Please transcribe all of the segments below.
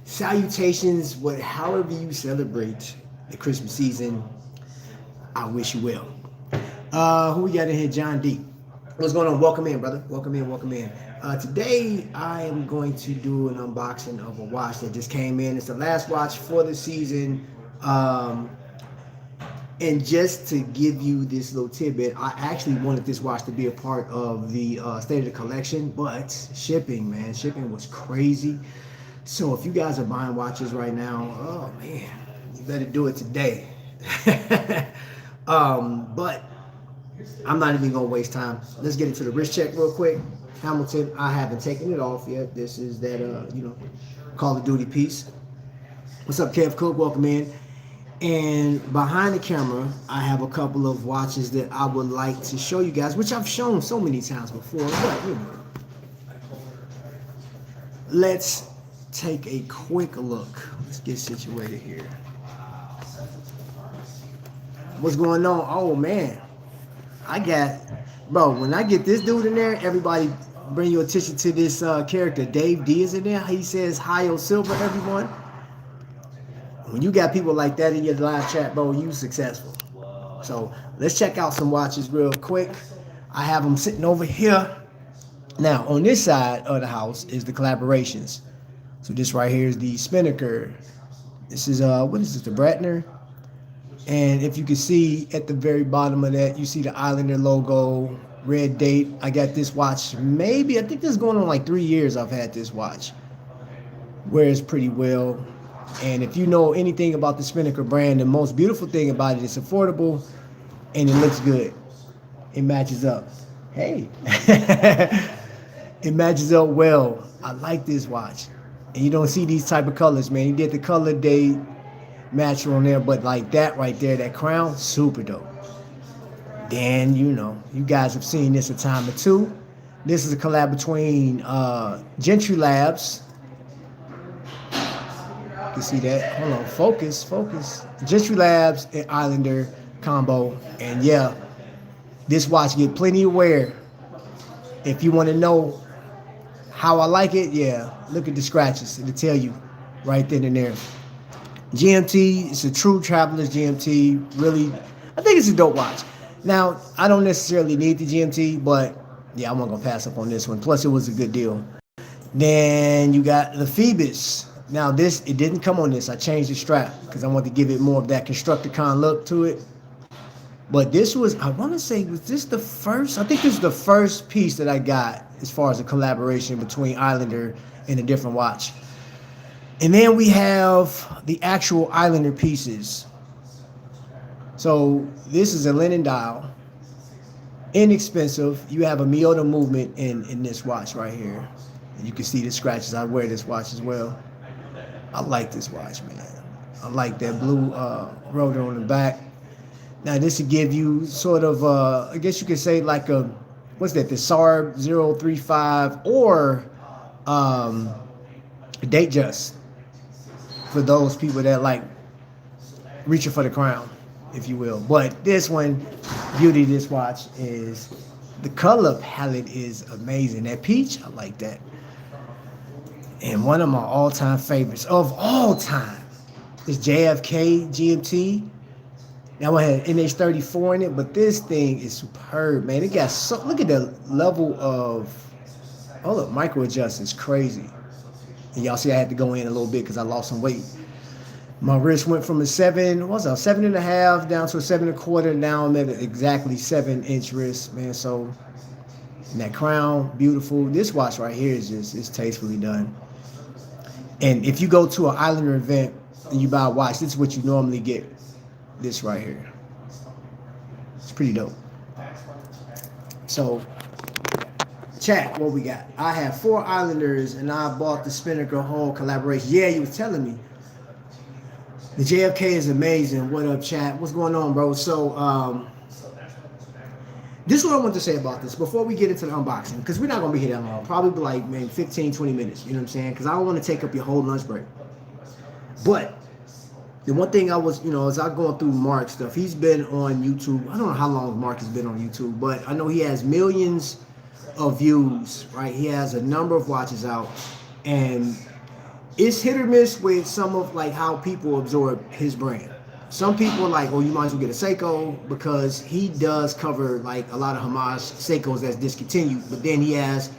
Salutations, however you celebrate the Christmas season. I wish you well. Who we got in here? John D. What's going on? Welcome in, brother. Welcome in. Welcome in. Today, I am going to do an unboxing of a watch that just came in. It's the last watch for the season. And just to give you this little tidbit, I actually wanted this watch to be a part of the state of the collection, but shipping, man, shipping was crazy. So if you guys are buying watches right now, oh man, you better do it today. But I'm not even gonna waste time. Let's get into the wrist check real quick. Hamilton, I haven't taken it off yet. This is that Call of Duty piece. What's up, Kev Cook? Welcome in. And behind the camera, I have a couple of watches that I would like to show you guys, which I've shown so many times before. But let's take a quick look. Let's get situated here. What's going on? Oh man, bro, when I get this dude in there, everybody bring your attention to this character. Dave D is in there. He says, "Hi, O Silver, everyone." When you got people like that in your live chat, bro, you successful. So let's check out some watches real quick. I have them sitting over here. Now, on this side of the house is the collaborations. So this right here is the Spinnaker. This is, what is this, the Bratner? And if you can see at the very bottom of that, you see the Islander logo, red date. I got this watch, I think this is going on like 3 years I've had this watch. Wears pretty well. And if you know anything about the Spinnaker brand, the most beautiful thing about it is affordable and it looks good. It matches up. Hey. It matches up well. I like this watch. And you don't see these type of colors, man. He did the color day match on there, but like that right there, that crown, super dope. Then, you guys have seen this a time or two. This is a collab between Gentry Labs. You see that? Hold on, focus. Gentry Labs and Islander combo. And yeah, this watch get plenty of wear. If you want to know how I like it, yeah, look at the scratches. It'll tell you right then and there. GMT, it's a true traveler's GMT. Really, I think it's a dope watch. Now, I don't necessarily need the GMT, but yeah, I'm not going to pass up on this one. Plus, it was a good deal. Then you got the Phoebus. Now it didn't come on this. I changed the strap because I wanted to give it more of that Constructicon look to it. But this was, I want to say, was this the first? I think this is the first piece that I got as far as a collaboration between Islander and a different watch. And then we have the actual Islander pieces. So this is a linen dial. Inexpensive. You have a Miyota movement in this watch right here. And you can see the scratches. I wear this watch as well. I like this watch, man. I like that blue rotor on the back. Now this will give you sort of, I guess you could say like the SARB 035 or date just for those people that like reaching for the crown, if you will. But this one, beauty of this watch is the color palette is amazing. That peach, I like that. And one of my all-time favorites of all time is JFK GMT. Now I had NH34 in it, but this thing is superb, man. It got look at the level of all the micro adjustments, crazy. And y'all see I had to go in a little bit because I lost some weight. My wrist went from a 7.5 down to a 7.25. Now I'm at exactly 7-inch wrist, man. So and that crown, beautiful. This watch right here is it's tastefully done. And if you go to an Islander event and you buy a watch, this is what you normally get. This right here. It's pretty dope. So, chat, what we got? I have 4 Islanders and I bought the Spinnaker whole collaboration. Yeah, you was telling me. The JFK is amazing. What up, chat? What's going on, bro? So, this is what I want to say about this before we get into the unboxing, because we're not going to be here that long. Probably like maybe 15, 20 minutes. You know what I'm saying? Because I don't want to take up your whole lunch break. But the one thing I was, as I going through Mark's stuff, he's been on YouTube. I don't know how long Mark has been on YouTube, but I know he has millions of views, right? He has a number of watches out. And It's hit or miss with some of like how people absorb his brand. Some people are like, oh, you might as well get a Seiko because he does cover like a lot of homage Seikos that's discontinued. But then he has,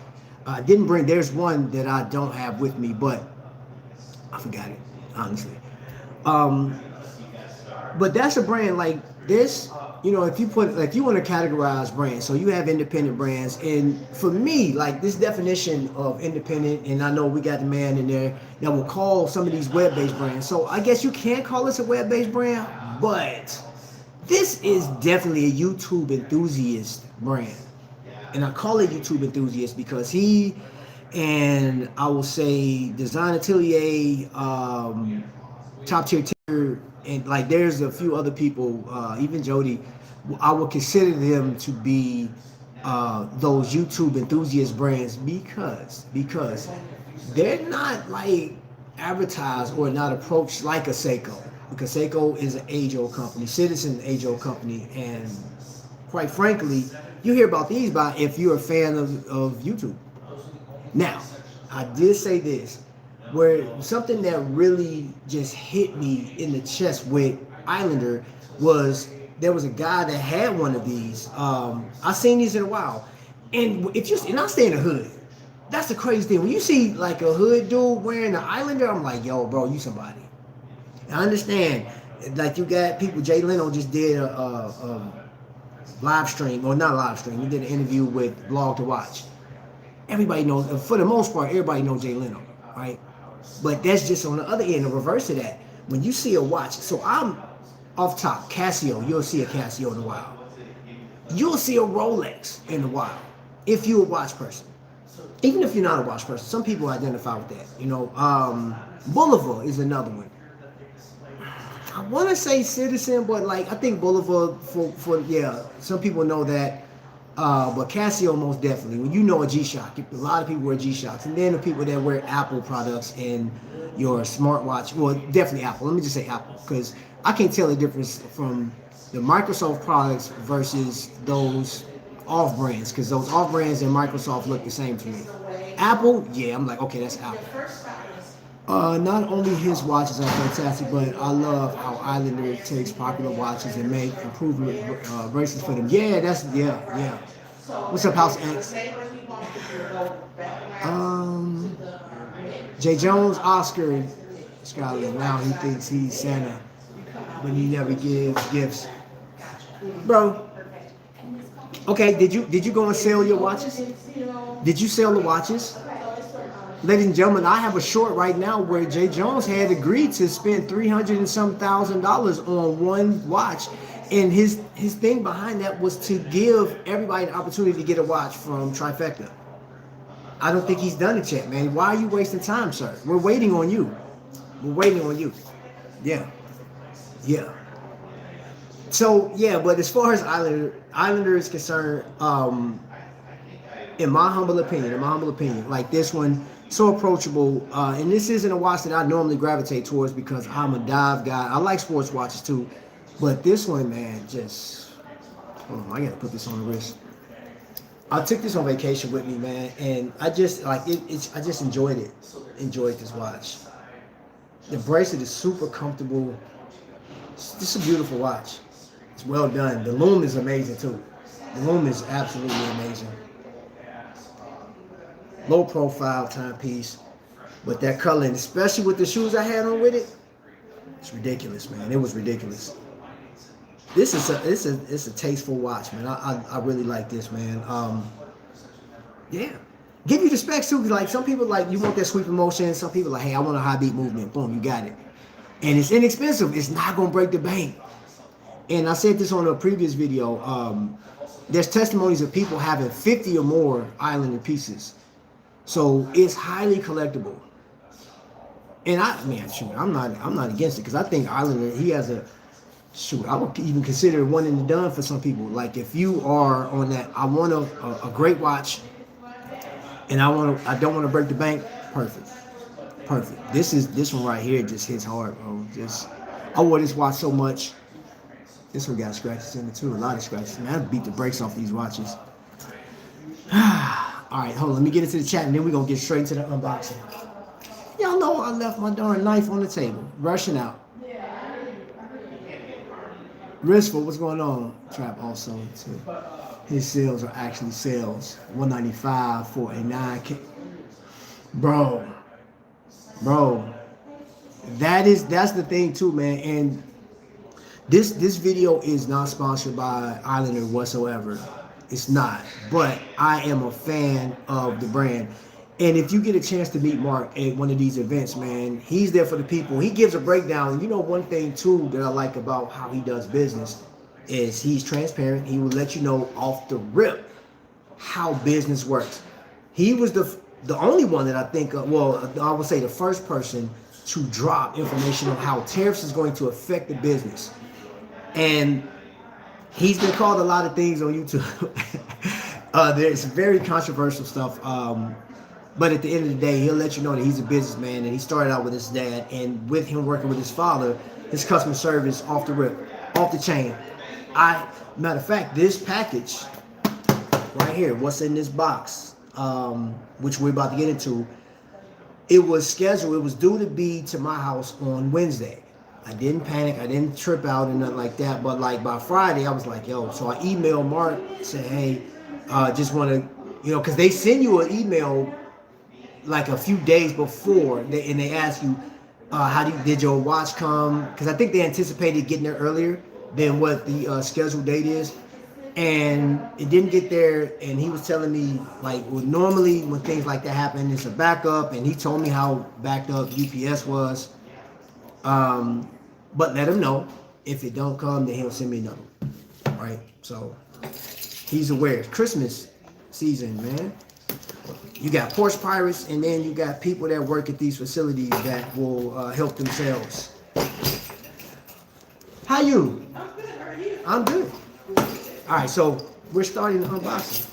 didn't bring. There's one that I don't have with me, but I forgot it honestly. Um, but that's a brand like this. You know, if you put like you want to categorize brands, so you have independent brands, and for me, like this definition of independent, and I know we got the man in there that will call some of these web-based brands. So I guess you can call this a web-based brand, but this is definitely a YouTube enthusiast brand, and I call it YouTube enthusiast because he and I will say Design Atelier, top tier and like there's a few other people, even Jody, I would consider them to be those YouTube enthusiast brands because they're not like advertised or not approached like a Seiko, because Seiko is an age-old company, Citizen age-old company, and quite frankly, you hear about these by if you're a fan of YouTube. Now, I did say this, where something that really just hit me in the chest with Islander was there was a guy that had one of these. I seen these in a while, and if you and I stay in the hood. That's the crazy thing. When you see like a hood dude wearing an Islander, I'm like, yo, bro, you somebody. I understand, like you got people. Jay Leno just did a live stream, or not a live stream. He did an interview with Blog to Watch. Everybody knows, for the most part, everybody knows Jay Leno, right? But that's just on the other end, the reverse of that. When you see a watch, so I'm off top, Casio, you'll see a Casio in a while. You'll see a Rolex in a while, if you're a watch person. Even if you're not a watch person, some people identify with that. You know, Boulevard is another one. I want to say Citizen, but like I think Boulevard for yeah, some people know that. But Casio most definitely. When you know a G-Shock, a lot of people wear G-Shocks, and then the people that wear Apple products in your smartwatch. Well, definitely Apple. Let me just say Apple, because I can't tell the difference from the Microsoft products versus those off brands, because those off brands and Microsoft look the same to me. Apple, yeah, I'm like, okay, that's Apple. Not only his watches are fantastic, but I love how Islander takes popular watches and make improvement bracelets for them. Yeah, yeah. What's up, House X? Jay Jones, Oscar, Scotland. Now he thinks he's Santa, but he never gives gifts. Bro, okay, did you go and sell your watches? Did you sell the watches? Ladies and gentlemen, I have a short right now where Jay Jones had agreed to spend $300 and some thousand on one watch, and his thing behind that was to give everybody an opportunity to get a watch from Trifecta. I don't think he's done it yet, man. Why are you wasting time, sir? We're waiting on you. We're waiting on you. Yeah. So yeah, but as far as Islander is concerned, in my humble opinion, like this one, so approachable, and this isn't a watch that I normally gravitate towards because I'm a dive guy. I like sports watches too, but this one, man, just, hold on, I gotta put this on the wrist. I took this on vacation with me, man, and I just like it. I just enjoyed this watch. The bracelet is super comfortable. It's just a beautiful watch. It's well done. The lume is amazing too. The lume is absolutely amazing. Low profile timepiece, but that color, and especially with the shoes I had on with it, it's ridiculous, man. It was ridiculous. This is a tasteful watch, man. I really like this, man. Yeah, give you the specs too. Like some people like you want that sweep motion. Some people like, hey, I want a high beat movement. Boom, you got it. And it's inexpensive. It's not gonna break the bank. And I said this on a previous video. There's testimonies of people having 50 or more Islander pieces. So it's highly collectible, and I'm not against it because I think Islander, he has I would even consider one and done for some people. Like if you are on that, I want a great watch, and I don't want to break the bank. Perfect. This one right here just hits hard, bro. I wore this watch so much. This one got scratches in it too, a lot of scratches. Man, I beat the brakes off these watches. All right, hold on. Let me get into the chat, and then we're going to get straight to the unboxing. Y'all know I left my darn knife on the table. Rushing out. Riskful, what's going on? Trap also too. His sales are actually sales. 195 for a 9K. Bro. That's the thing too, man. And this video is not sponsored by Islander whatsoever. It's not. But I am a fan of the brand. And if you get a chance to meet Mark at one of these events, man, he's there for the people. He gives a breakdown. You know, one thing too that I like about how he does business is he's transparent. He will let you know off the rip how business works. He was the only one that I think of, well, I would say the first person to drop information on how tariffs is going to affect the business. And he's been called a lot of things on YouTube. There's very controversial stuff. But at the end of the day, he'll let you know that he's a businessman and he started out with his dad, and with him working with his father, his customer service off the rip, off the chain. Matter of fact, this package right here, what's in this box, which we're about to get into, it was scheduled, it was due to be to my house on Wednesday. I didn't panic, I didn't trip out and nothing like that, but like by Friday, I was like, yo, so I emailed Mark, said, hey, just want to, you know, because they send you an email like a few days before, and they ask you, did your watch come? Because I think they anticipated getting there earlier than what the scheduled date is, and it didn't get there. And he was telling me, like, well, normally when things like that happen, it's a backup, and he told me how backed up UPS was. But let him know if it don't come, then he'll send me another one, right? So he's aware. It's Christmas season, man. You got Porsche pirates, and then you got people that work at these facilities that will help themselves. How you? I'm good. How are you? I'm good. All right, so we're starting the unboxing,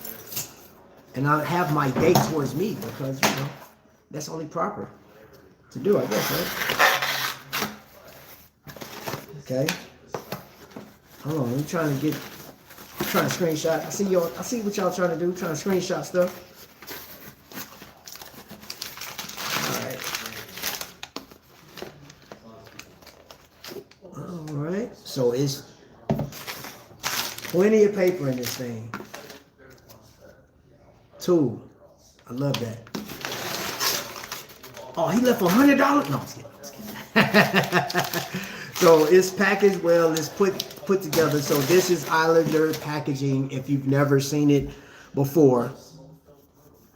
and I have my date towards me because, you know, that's only proper to do, I guess, right? Okay. Hold on, I'm trying to screenshot. I see what y'all trying to do, trying to screenshot stuff. All right. So it's plenty of paper in this thing. Two. I love that. Oh, he left $100? No, I'm just kidding. So it's packaged well, it's put together. So this is Islander packaging. If you've never seen it before,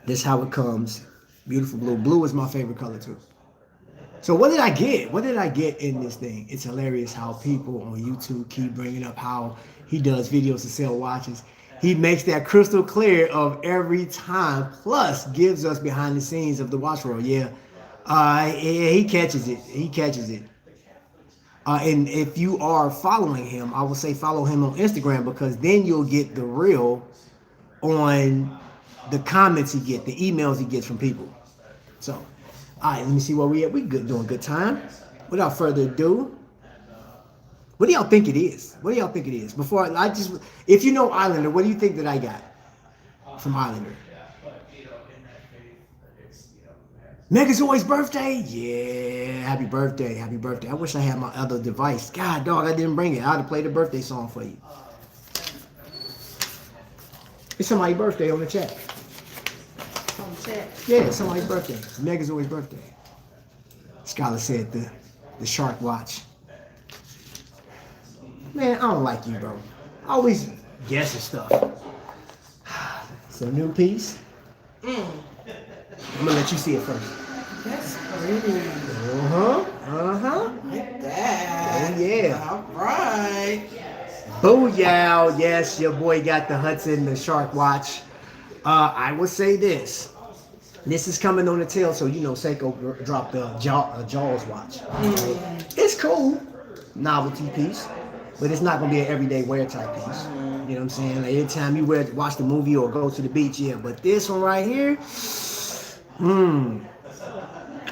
this is how it comes. Beautiful blue. Blue is my favorite color too. So what did I get? What did I get in this thing? It's hilarious how people on YouTube keep bringing up how he does videos to sell watches. He makes that crystal clear of every time, plus gives us behind the scenes of the watch world. Yeah, he catches it. He catches it. And if you are following him, I would say follow him on Instagram, because then you'll get the real on the comments he gets, the emails he gets from people. So, all right, let me see where we at. We good, doing good time. Without further ado, what do y'all think it is? What do y'all think it is? If you know Islander, what do you think that I got from Islander? Megazoid's birthday? Yeah, happy birthday, happy birthday. I wish I had my other device. God, dog, I didn't bring it. I'd have played a birthday song for you. It's somebody's birthday on the chat. On the chat? Yeah, it's somebody's birthday. It's Megazoid's birthday. Scholar said the shark watch. Man, I don't like you, bro. I always guessing stuff. It's a new piece. I'm gonna let you see it first. That's pretty. Like that. Oh yeah. All right. Booyah! Yes, your boy got the Hudson, the shark watch. I would say this. This is coming on the tail, so you know Seiko dropped the Jaws watch. It's cool, novelty piece, but it's not gonna be an everyday wear type piece. You know what I'm saying? Like every time you watch the movie or go to the beach, yeah. But this one right here,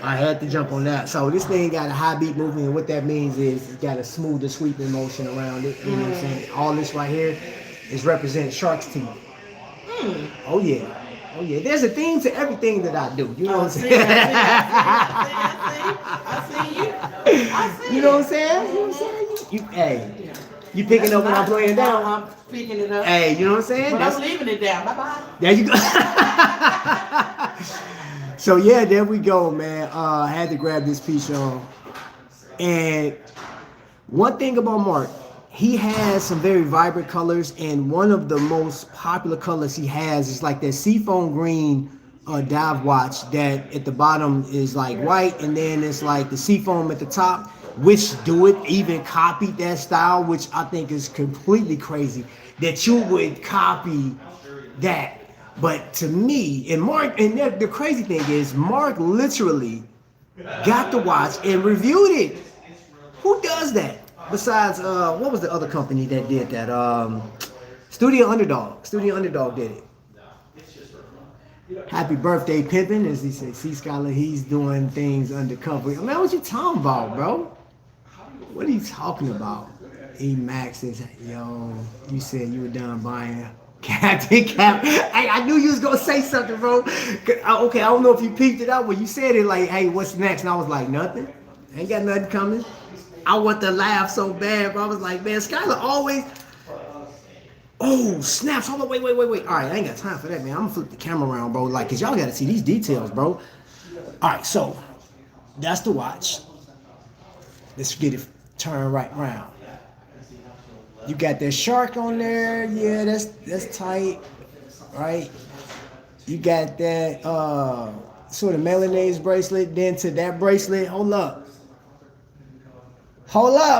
I had to jump on that. So this thing got a high beat movement, and what that means is it's got a smoother sweeping motion around it. You know what I'm saying? All this right here is representing shark's teeth. Oh yeah. Oh yeah, there's a theme to everything that I do. You know what I'm see, saying? I see you. I see You know what I'm saying? You know what I'm saying? Hey, you picking up when I'm playing down? I'm picking it up. Hey, you know what I'm saying? But I'm leaving it down. Bye bye. There you go. So yeah, there we go, man. I had to grab this piece, y'all. And one thing about Mark, he has some very vibrant colors, and one of the most popular colors he has is like that seafoam green dive watch that at the bottom is like white, and then it's like the seafoam at the top, which do it even copied that style, which I think is completely crazy that you would copy that. But to me, and Mark, and the crazy thing is, Mark literally got the watch and reviewed it. Who does that? Besides, what was the other company that did that? Studio Underdog. Studio Underdog did it. Happy birthday, Pimpin', as he said. See, Skylar, he's doing things undercover. Man, what you talking about, bro? What are you talking about? E Max says, yo, you said you were done buying Captain Cap. Hey, I knew you was gonna say something, bro. Okay, I don't know if you peeped it out, but you said it like, hey, what's next? And I was like, nothing. Ain't got nothing coming. I want to laugh so bad, bro. I was like, man, Skylar always. Oh, snaps. Hold on, wait. All right, I ain't got time for that, man. I'm gonna flip the camera around, bro. Like, cause y'all gotta see these details, bro. All right, so that's the watch. Let's get it turned right around. You got that shark on there. Yeah, that's tight, right? You got that sort of mayonnaise bracelet. Then to that bracelet, hold up,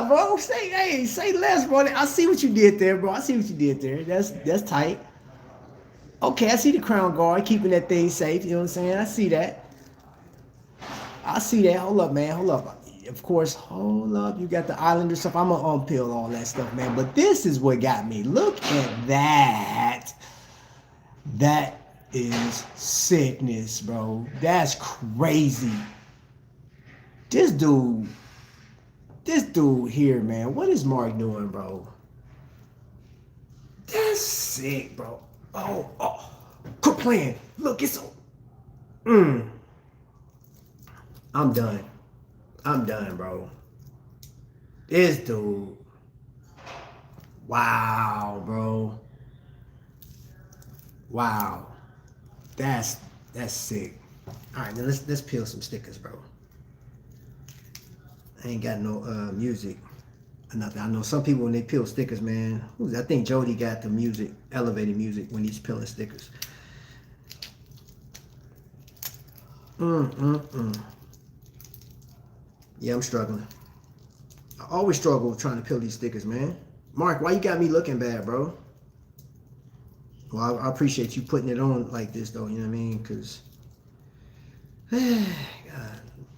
bro. Say less, bro. I see what you did there, bro. I see what you did there. That's tight. Okay, I see the crown guard keeping that thing safe. You know what I'm saying? I see that. Hold up, man. Hold up. Of course, hold up. You got the Islander stuff. I'm gonna unpeel all that stuff, man. But this is what got me. Look at that. That is sickness, bro. That's crazy. This dude here, man. What is Mark doing, bro? That's sick, bro. Oh. Quit playing. Look, it's so. I'm done, bro. This dude. Wow, bro. Wow. That's sick. Alright, now let's peel some stickers, bro. I ain't got no music or nothing. I know some people when they peel stickers, man. I think Jody got the music, elevated music when he's peeling stickers. Yeah, I'm struggling. I always struggle trying to peel these stickers, man. Mark, why you got me looking bad, bro? Well, I appreciate you putting it on like this, though. You know what I mean? Because,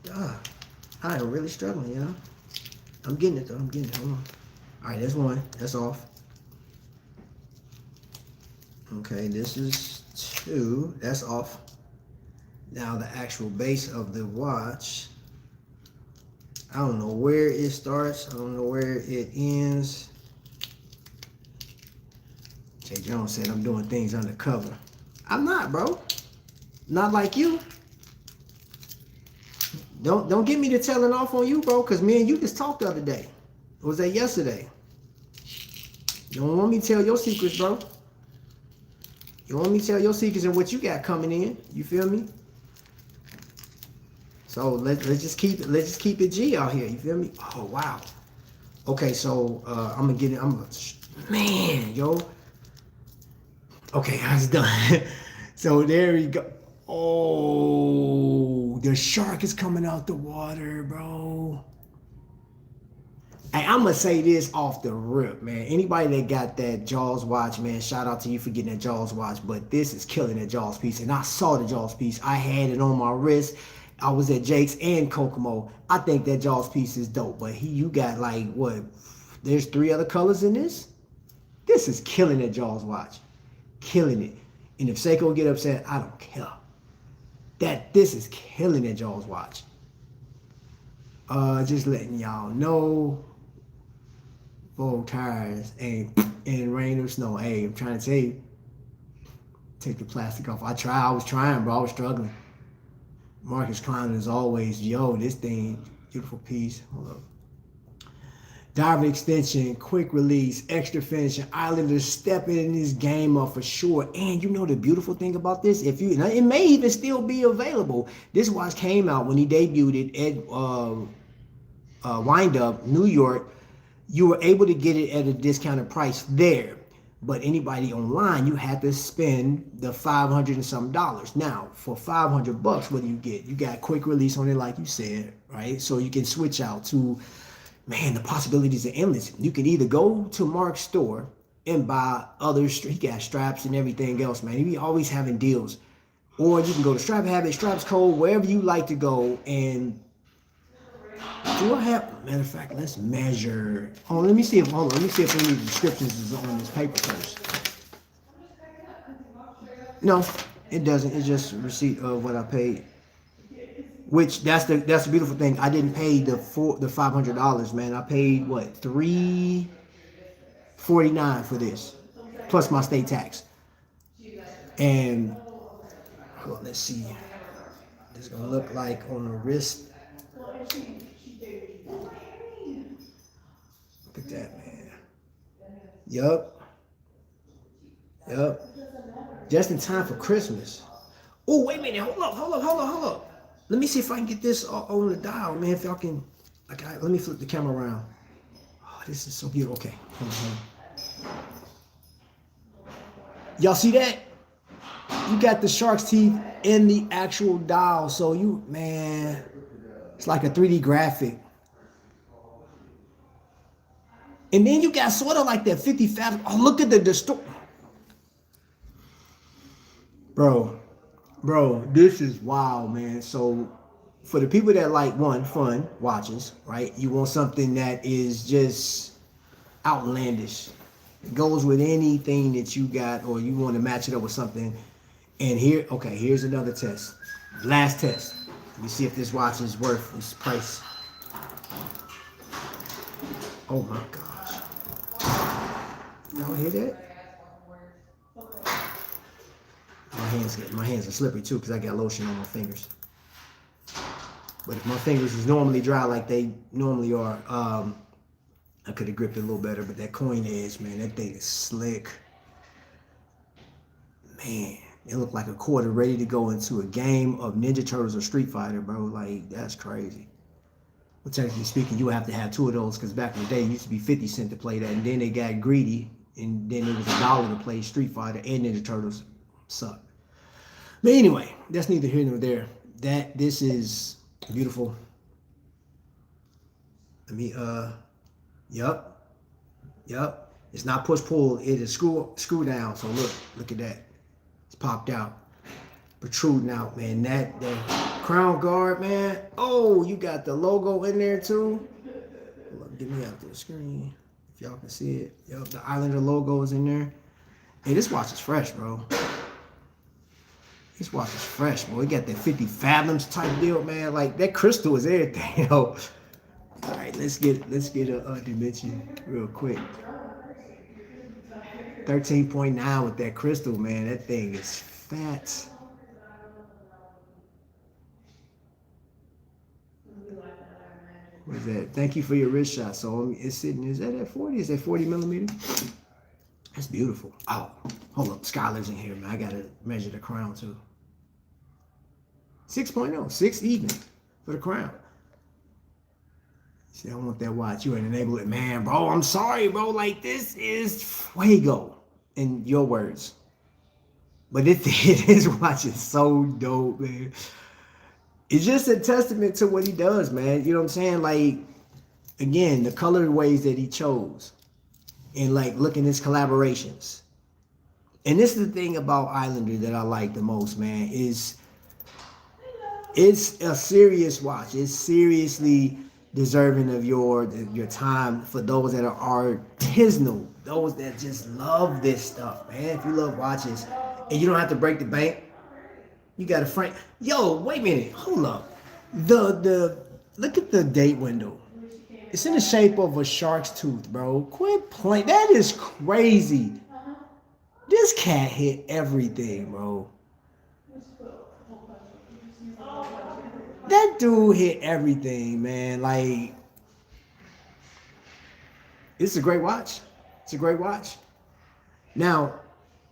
God, I am really struggling, you know? I'm getting it, though. Hold on. All right, that's one. That's off. Okay, this is two. That's off. Now, the actual base of the watch, I don't know where it starts. I don't know where it ends. Jay Jones said I'm doing things undercover. I'm not, bro. Not like you. Don't get me to telling off on you, bro, because me and you just talked the other day. Or was that yesterday? You don't want me to tell your secrets, bro. You want me to tell your secrets and what you got coming in. You feel me? So let's just keep it G out here. You feel me? Oh wow. Okay, so I'm gonna get it. Man, yo. Okay, I was done. So there we go. Oh, the shark is coming out the water, bro. Hey, I'm gonna say this off the rip, man. Anybody that got that Jaws watch, man, shout out to you for getting that Jaws watch. But this is killing that Jaws piece, and I saw the Jaws piece. I had it on my wrist. I was at Jake's and Kokomo. I think that Jaws piece is dope. But you got like what? There's 3 other colors in this. This is killing that Jaws watch, killing it. And if Seiko get upset, I don't care. This is killing that Jaws watch. Just letting y'all know. Full tires and rain or snow. Hey, I'm trying to take the plastic off. I was trying, bro. I was struggling. Marcus clowning as always. Yo, this thing, beautiful piece. Hold up. Diver extension, quick release, extra finishing. Islanders stepping in this game up for sure. And you know the beautiful thing about this? It may even still be available. This watch came out when he debuted at Wind Up, New York. You were able to get it at a discounted price there. But anybody online, you had to spend the $500 and some dollars. Now, for $500, what do you get? You got quick release on it, like you said, right? So you can switch out to, man, the possibilities are endless. You can either go to Mark's store and buy other, he got straps and everything else, man. He always having deals. Or you can go to Strap Habit, Straps Code, wherever you like to go. And do I have, matter of fact, let's measure. Oh, let me see if any of the descriptions is on this paper first. No, it doesn't. It's just a receipt of what I paid. Which that's the beautiful thing. I didn't pay the $500, man. I paid what, $349 for this, plus my state tax. And well, let's see. It's gonna look like on the wrist. Look at that, man. Yup. Just in time for Christmas. Oh, wait a minute. Hold up. Let me see if I can get this on the dial, man. If y'all can, let me flip the camera around. Oh, this is so beautiful. Okay. Hold on. Y'all see that? You got the shark's teeth in the actual dial. So man, it's like a 3D graphic. And then you got sort of like that 50 fathom. Oh, look at the distortion. Bro, this is wild, man. So for the people that like fun watches, right? You want something that is just outlandish. It goes with anything that you got, or you want to match it up with something. And here's another test. Last test. Let me see if this watch is worth its price. Oh my gosh. Y'all hear that? My hands are slippery too because I got lotion on my fingers. But if my fingers is normally dry like they normally are, I could have gripped it a little better. But that coin edge, man, that thing is slick. Man, it looked like a quarter ready to go into a game of Ninja Turtles or Street Fighter, bro. Like, that's crazy. Well, technically speaking, you would have to have two of those because back in the day, it used to be 50 cents to play that. And then they got greedy. And then it was $1 to play Street Fighter and Ninja Turtles. Sucked. But anyway, that's neither here nor there. This is beautiful. Let me, yup. It's not push-pull. It is screw down. So look at that. It's popped out. Protruding out, man. That crown guard, man. Oh, you got the logo in there too. Look, get me out the screen. If y'all can see it. Yup, the Islander logo is in there. Hey, this watch is fresh, bro. This watch is fresh, bro. It got that 50 fathoms type deal, man. Like, that crystal is everything, yo. All right, let's get a dimension real quick. 13.9 with that crystal, man. That thing is fat. What is that? Thank you for your wrist shot. So it's sitting, is that at 40? Is that 40 millimeter? That's beautiful. Oh, hold up. Skylar's in here, man. I got to measure the crown, too. 6.0. 6 even for the crown. See, I want that watch. You ain't enable it, man. Bro, I'm sorry, bro. Like, this is fuego, in your words. But this watch is so dope, man. It's just a testament to what he does, man. You know what I'm saying? Like, again, the colorways that he chose. And, like, look at his collaborations. And this is the thing about Islander that I like the most, man, is it's a serious watch. It's seriously deserving of your time for those that are artisanal, those that just love this stuff, man. If you love watches and you don't have to break the bank, you got a frame. Yo, wait a minute, hold up. The look at the date window. It's in the shape of a shark's tooth, bro. Quit playing. That is crazy. This cat hit everything, bro. That dude hit everything, man. Like, it's a great watch. It's a great watch. Now,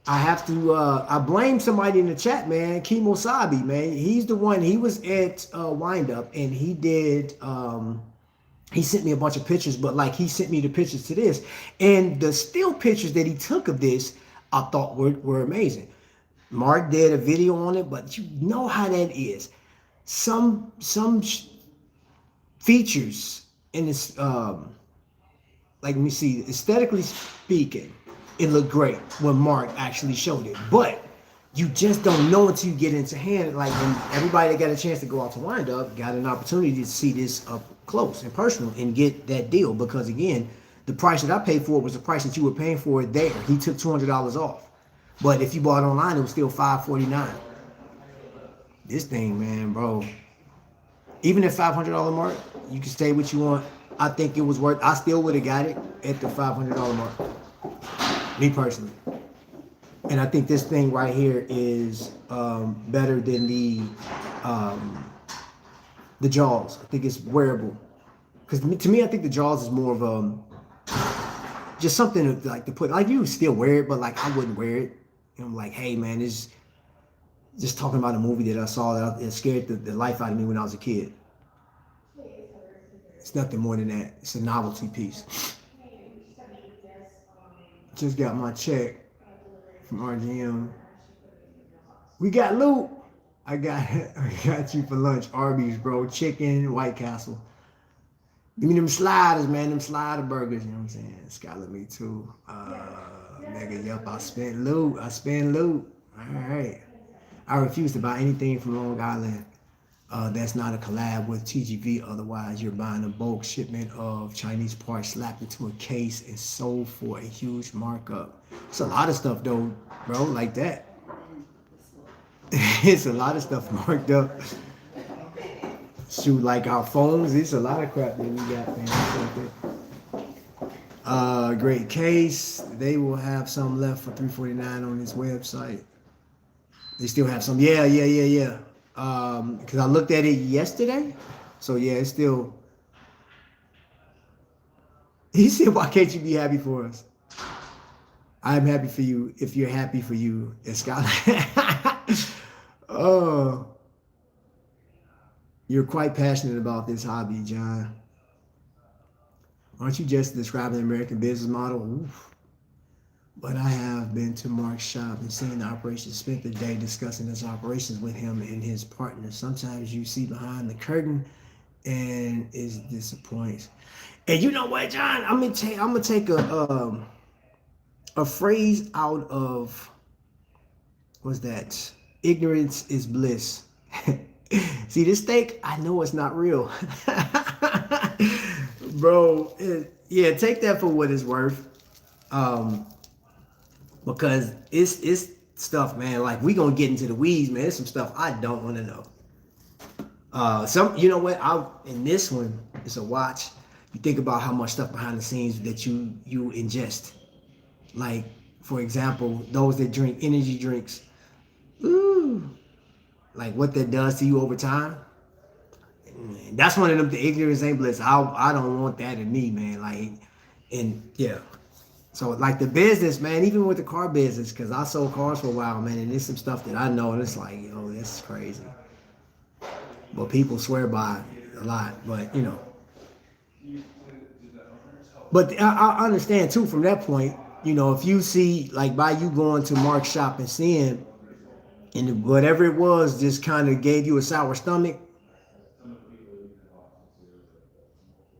I have to I blame somebody in the chat, man. Kimo Sabi, man. He's the one, he was at Wind Up and he sent me a bunch of pictures, but like he sent me the pictures to this. And the still pictures that he took of this, I thought were amazing. Mark did a video on it, but you know how that is. Some features in this like, let me see, aesthetically speaking, it looked great when Mark actually showed it. But you just don't know until you get into hand. Like, when everybody that got a chance to go out to Wind Up got an opportunity to see this up close and personal and get that deal. Because again, the price that I paid for it was the price that you were paying for it there. He took $200 off. But if you bought online, it was still $549. This thing, man, bro. Even at $500 mark, you can say what you want. I think it was worth. I still would have got it at the $500 mark. Me personally. And I think this thing right here is better than the Jaws. I think it's wearable. Because to me, I think the Jaws is more of just something to put. Like, you would still wear it, but like I wouldn't wear it. And I'm like, hey man, this just talking about a movie that I saw that scared the life out of me when I was a kid. It's nothing more than that. It's a novelty piece. Just got my check from RGM. We got loot. I got you for lunch. Arby's, bro. Chicken, White Castle. Give me them sliders, man. Them slider burgers. You know what I'm saying? Skylar, me too. Mega, yup. I spent loot. All right. I refuse to buy anything from Long Island that's not a collab with TGV. Otherwise, you're buying a bulk shipment of Chinese parts slapped into a case and sold for a huge markup. It's a lot of stuff, though, bro, like that. It's a lot of stuff marked up. Shoot, like our phones, it's a lot of crap that we got, man. Great case. They will have some left for $349 on this website. They still have some. Yeah. Because I looked at it yesterday. So, yeah, it's still. He said, why can't you be happy for us? I'm happy for you if you're happy for you. It's Scott. Oh. You're quite passionate about this hobby, John. Aren't you just describing the American business model? Oof. But I have been to Mark's shop and seen the operations, spent the day discussing his operations with him and his partners. Sometimes you see behind the curtain and it disappoints. And you know what, John? I'm gonna take a phrase out of, what's that? Ignorance is bliss. See, this steak, I know it's not real. Bro, yeah, take that for what it's worth. Because it's stuff, man. Like, we gonna get into the weeds, man. There's some stuff I don't want to know. You know what? In this one, it's a watch. You think about how much stuff behind the scenes that you ingest. Like, for example, those that drink energy drinks. Ooh, like what that does to you over time. That's one of them. The ignorance ain't bliss. I don't want that in me, man. Like, and yeah. So, like, the business, man, even with the car business, because I sold cars for a while, man, and there's some stuff that I know, and it's like, yo, this is crazy. But people swear by it a lot, but, you know. But I understand, too, from that point, you know, if you see, like, by you going to Mark's shop and seeing, and whatever it was just kind of gave you a sour stomach.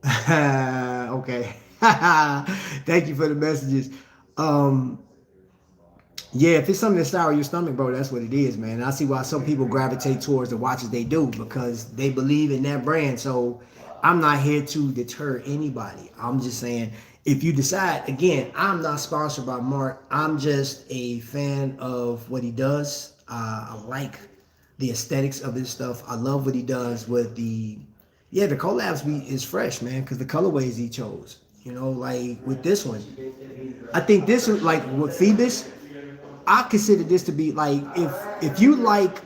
Okay. Thank you for the messages. Yeah, if it's something that sour your stomach, bro, that's what it is, man. And I see why some people gravitate towards the watches they do, because they believe in that brand. So I'm not here to deter anybody. I'm just saying, if you decide, again, I'm not sponsored by Mark. I'm just a fan of what he does. I like the aesthetics of his stuff. I love what he does with the collabs is fresh, man, because the colorways he chose. You know, like with this one, I think this was like with Phoebus. I consider this to be like if you like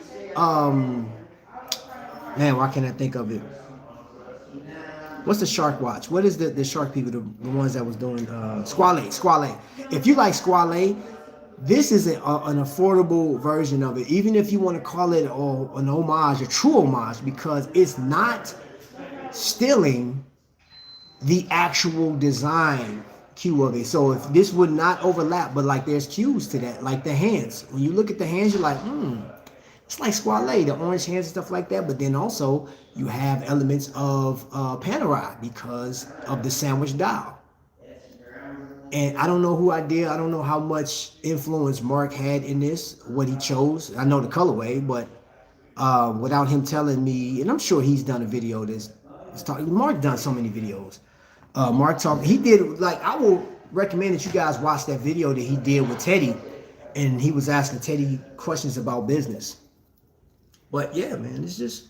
man, why can't I think of it? What's the shark watch? What is the shark people, the ones that was doing Squale? If you like Squale, this is an affordable version of it. Even if you want to call it an homage, a true homage, because it's not stealing the actual design cue of it. So if this would not overlap, but like there's cues to that, like the hands. When you look at the hands, you're like, it's like Squale, the orange hands and stuff like that. But then also you have elements of Panerai because of the sandwich dial. And I don't know who I did. I don't know how much influence Mark had in this, what he chose. I know the colorway, but without him telling me, and I'm sure he's done a video that's talking. Mark done so many videos. Mark talked. He did like I will recommend that you guys watch that video that he did with Teddy, and he was asking Teddy questions about business. But yeah, man, it's just.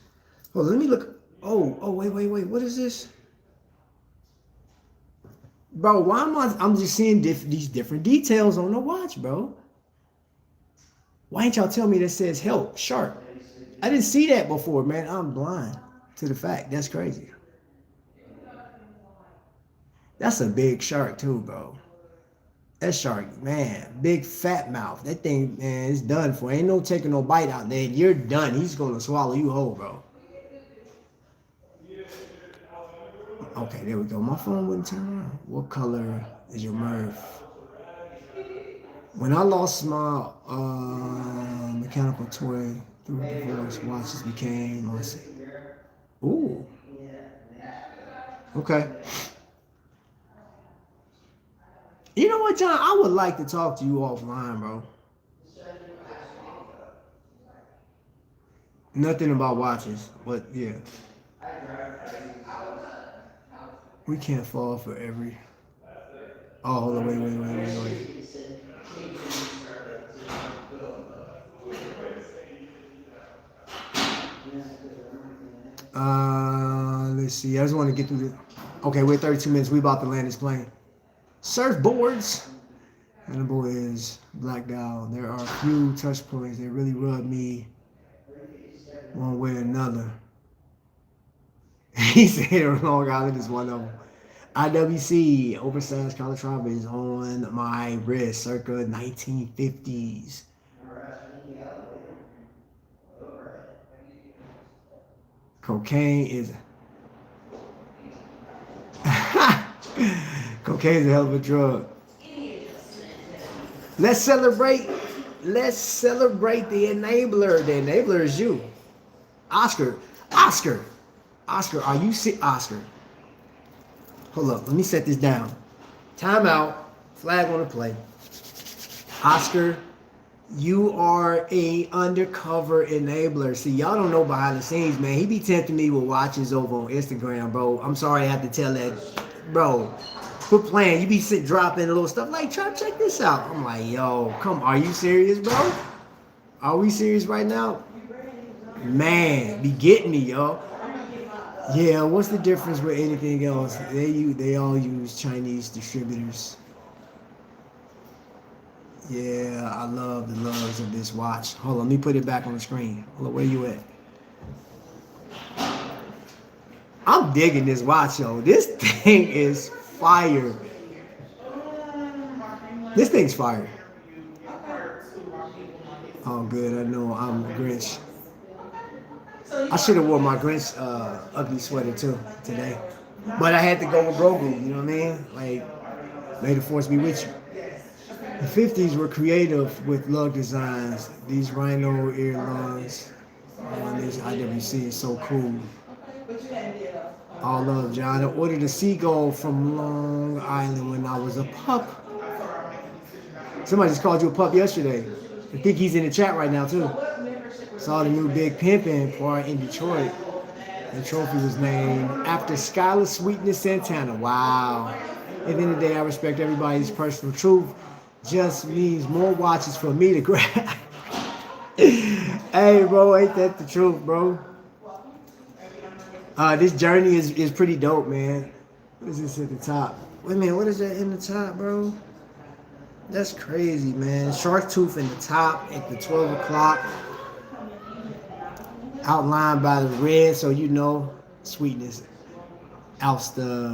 Oh, let me look. Oh, wait. What is this? Bro, why am I'm just seeing these different details on the watch, bro. Why ain't y'all tell me that says help, sharp? I didn't see that before, man. I'm blind to the fact. That's crazy. That's a big shark too, bro. That shark, man, big fat mouth. That thing, man, it's done for. Ain't no taking no bite out there. You're done. He's gonna swallow you whole, bro. Okay, there we go. My phone wouldn't turn on. What color is your Murph? When I lost my mechanical toy through divorce, watches became my. Ooh. Okay. You know what, John? I would like to talk to you offline, bro. Nothing about watches, but yeah. We can't fall for every. Oh, hold on, wait. Let's see. I just want to get through this. Okay, we're 32 minutes. We about to land this plane. Surfboards. And the boy is blacked out. There are a few touch points that really rub me one way or another. He said Long Island is one of them. IWC, oversized collar is on my wrist, circa 1950s. Cocaine is cocaine is a hell of a drug. Let's celebrate the enabler. The enabler is you. Oscar, are you sick? Oscar. Hold up, let me set this down. Time out. Flag on the play. Oscar, you are a undercover enabler. See, y'all don't know behind the scenes, man. He be tempting me with watches over on Instagram, bro. I'm sorry I have to tell that. Bro, quit playing. You be dropping little stuff like, try to check this out. I'm like, yo, come, are you serious, bro? Are we serious right now? Man, be getting me, yo. Yeah, what's the difference with anything else? They all use Chinese distributors. Yeah, I love the loves of this watch. Hold on, let me put it back on the screen. Hold on, where you at? I'm digging this watch, yo. This thing is fire. This thing's fire. Oh, good. I know I'm a Grinch. I should have worn my Grinch ugly sweater too today, but I had to go with Grogu. You know what I mean? Like, may the force be with you. The 50s were creative with lug designs. These rhino earlobes on this IWC is so cool. All love, John. I ordered a seagull from Long Island when I was a pup. Somebody just called you a pup yesterday. I think he's in the chat right now too. Saw the new Big Pimpin' part in Detroit. The trophy was named after Skylar Sweetness Santana. Wow. At the end of the day, I respect everybody's personal truth. Just means more watches for me to grab. Hey, bro, ain't that the truth, bro? This journey is pretty dope, man. What is this at the top? Wait a minute, what is that in the top, bro? That's crazy, man. Shark tooth in the top at the 12 o'clock, outlined by the red, so you know sweetness. Outs the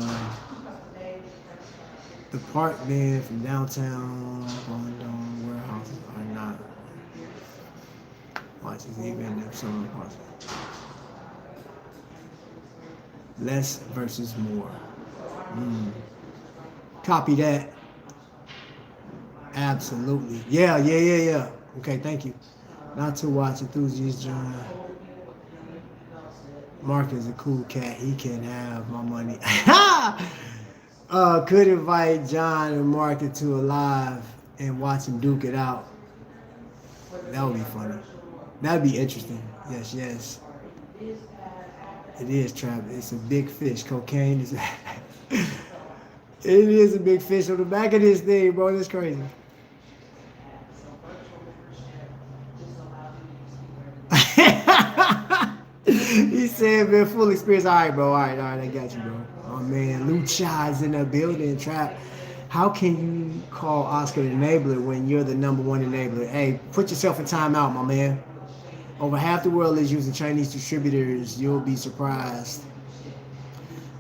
park man from downtown London warehouses are not watches even if some parts. Less versus more. Mm. Copy that. Absolutely. Yeah. Okay, thank you. Not to watch enthusiast John. Mark is a cool cat. He can have my money. Could invite John and Mark into a live and watch him duke it out. That would be funny. That'd be interesting. Yes. It is trap. It's a big fish. Cocaine is. It is a big fish on the back of this thing, bro. That's crazy. He said, man, full experience. All right, bro. All right. I got you, bro. Oh, man. Lucha's in the building, trap. How can you call Oscar an enabler when you're the #1 enabler? Hey, put yourself in timeout, my man. Over half the world is using Chinese distributors. You'll be surprised.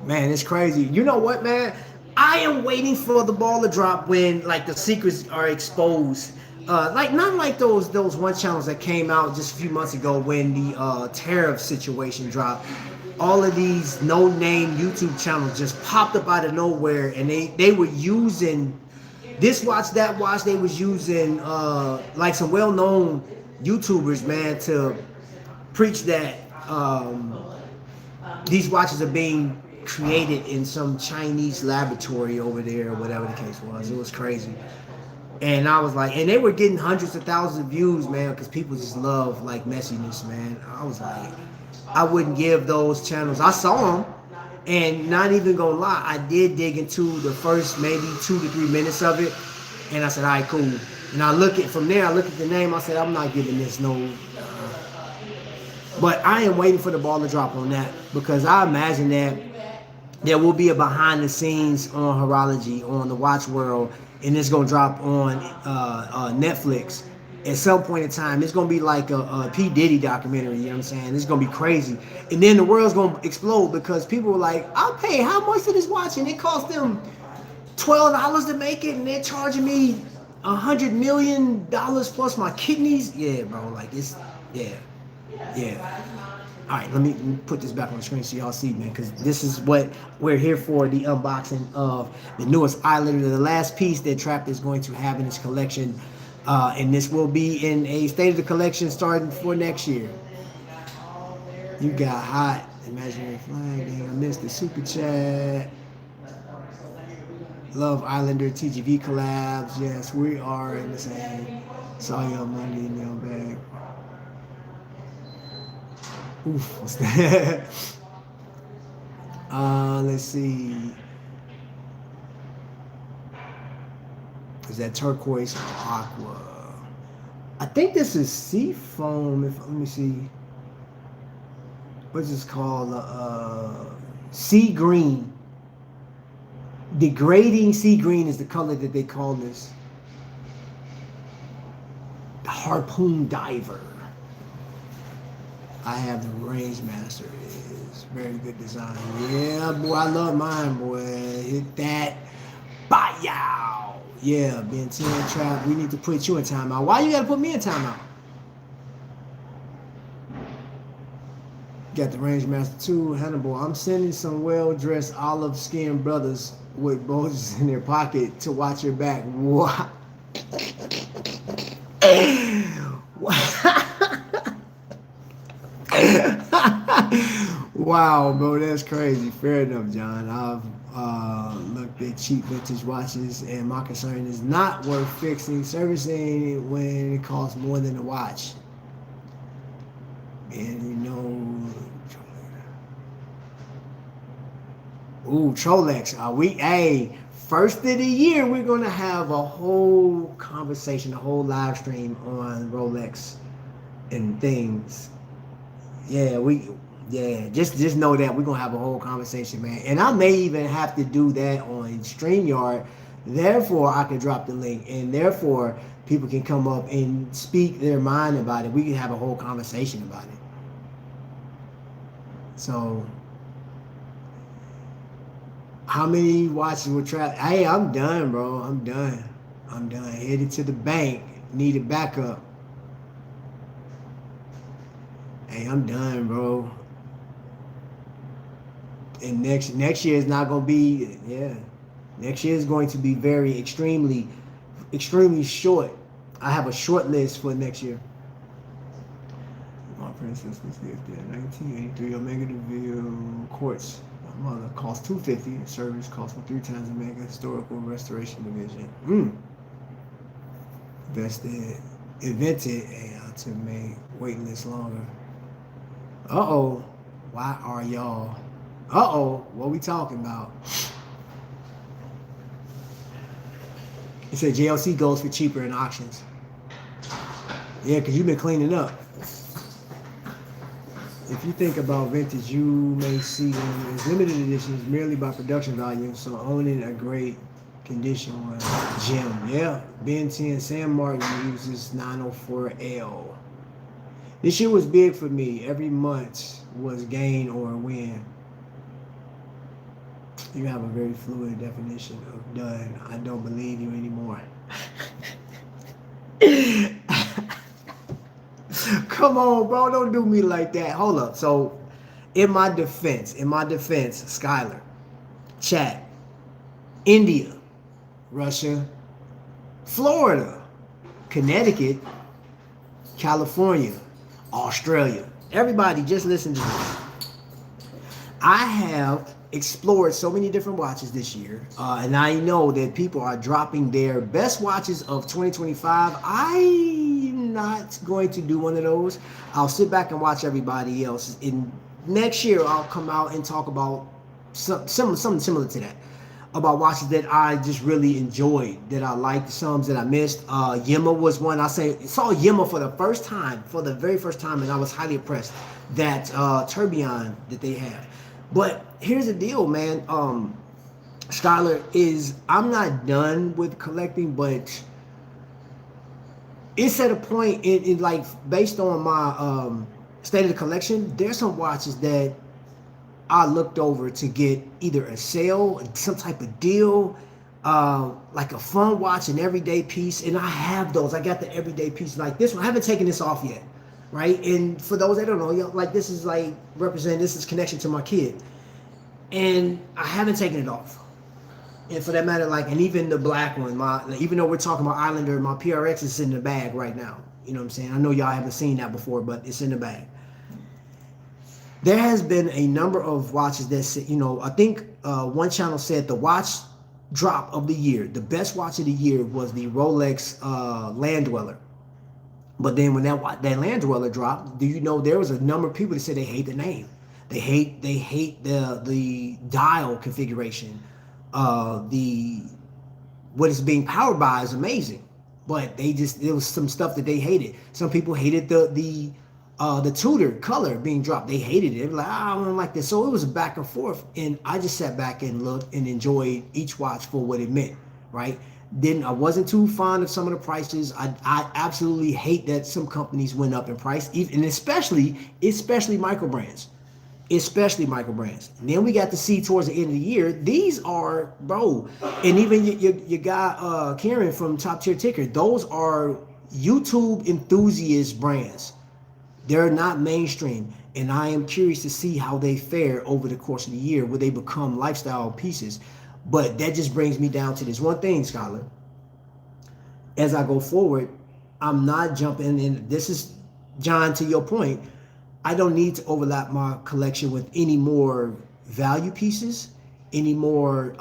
Man, it's crazy. You know what, man? I am waiting for the ball to drop when like the secrets are exposed. Like not like those one channels that came out just a few months ago when the tariff situation dropped. All of these no-name YouTube channels just popped up out of nowhere, and they were using this watch, that watch. They was using like some well-known YouTubers, man, to preach that these watches are being created in some Chinese laboratory over there, or whatever the case was. It was crazy. And I was like, and they were getting hundreds of thousands of views, man, because people just love like messiness, man. I was like, I wouldn't give those channels. I saw them, and not even gonna lie, I did dig into the first maybe 2 to 3 minutes of it, and I said, all right, cool. And I look at the name. I said, I'm not giving this no. But I am waiting for the ball to drop on that, because I imagine that there will be a behind the scenes on Horology, on the Watch World, and it's gonna drop on Netflix at some point in time. It's gonna be like a P. Diddy documentary. You know what I'm saying? It's gonna be crazy, and then the world's gonna explode because people were like, "I'll pay how much for this watch?" And it cost them $12 to make it, and they're charging me $100 million plus my kidneys. Yeah, bro. Like it's yeah. All right, let me put this back on the screen so y'all see, man, because this is what we're here for, the unboxing of the newest Islander, the last piece that Trap is going to have in his collection, and this will be in a state of the collection starting for next year. You got hot, imaginary flag, dang, I missed the super chat. Love Islander TGV collabs, yes, we are in the same. Saw you on Monday in your bag. Oof, what's that? Let's see. Is that turquoise or aqua? I think this is sea foam. Let me see. What's this called? Sea green. Degrading sea green is the color that they call this. The harpoon diver. I have the Range Master. It's very good design. Yeah, boy, I love mine, boy. Hit that. Bye-yow. Yeah, Ben 10 Trap. We need to put you in timeout. Why you gotta put me in timeout? Got the Range Master 2, Hannibal. I'm sending some well-dressed olive-skinned brothers with bulges in their pocket to watch your back. What? Wow, bro, that's crazy. Fair enough, John. I've looked at cheap vintage watches, and my concern is not worth fixing, servicing when it costs more than a watch. And you know, ooh, Trolex. Hey, first of the year, we're gonna have a whole conversation, a whole live stream on Rolex and things. Just know that we're gonna have a whole conversation, man. And I may even have to do that on StreamYard Therefore, I can drop the link, and therefore, people can come up and speak their mind about it. We can have a whole conversation about it. So, how many watches were trapped? Hey, I'm done, bro. I'm done. Headed to the bank. Need a backup. Hey, I'm done, bro. And next year is not gonna be, yeah. Next year is going to be very extremely short. I have a short list for next year. My princess was there. 1983 Omega DeVille quartz. My mother cost $250. Service cost me 3 times Omega. Historical restoration division. Invented AI to make wait list longer. Why are y'all? What we talking about? It said JLC goes for cheaper in auctions. Yeah, because you've been cleaning up. If you think about vintage, you may see them as limited editions merely by production value, so owning a great condition one gem. Yeah, Ben 10 Sam Martin uses 904L. This year was big for me. Every month was gain or win. You have a very fluid definition of done. I don't believe you anymore. Come on, bro. Don't do me like that. Hold up. So, in my defense, Skylar, Chad, India, Russia, Florida, Connecticut, California, Australia. Everybody just listen to this. I have explored so many different watches this year, and I know that people are dropping their best watches of 2025. I'm not going to do one of those. I'll sit back and watch everybody else. In next year, I'll come out and talk about something similar to that, about watches that I just really enjoyed, that I liked, some that I missed. Yema was one. I saw Yema for the very first time, and I was highly impressed. That tourbillon that they have. But here's the deal, man. Skylar, I'm not done with collecting, but it's at a point in like, based on my state of the collection, there's some watches that I looked over to get either a sale, some type of deal, like a fun watch, an everyday piece, and I have those. I got the everyday piece like this one. I haven't taken this off yet, right? And for those that don't know, like this is like this is connection to my kid, and I haven't taken it off. And for that matter, like, and even the black one, even though we're talking about Islander, my PRX is in the bag right now. You know what I'm saying? I know y'all haven't seen that before, but it's in the bag. There has been a number of watches that, I think one channel said the watch drop of the year, the best watch of the year was the Rolex Land Dweller. But then when that Land Dweller dropped, do you know there was a number of people that said they hate the name. They hate the dial configuration. What it's being powered by is amazing. But there was some stuff that they hated. Some people hated the Tudor color being dropped. They hated it. They were like, I don't like this. So it was a back and forth. And I just sat back and looked and enjoyed each watch for what it meant, right? I wasn't too fond of some of the prices. I absolutely hate that some companies went up in price, and especially Microbrands. And then we got to see towards the end of the year, these are, bro, and even your guy Karen from Top Tier Ticker, those are YouTube enthusiast brands. They're not mainstream, and I am curious to see how they fare over the course of the year. Will they become lifestyle pieces? But that just brings me down to this one thing, Scholar. As I go forward, I'm not jumping in. This is, John, to your point, I don't need to overlap my collection with any more value pieces, any more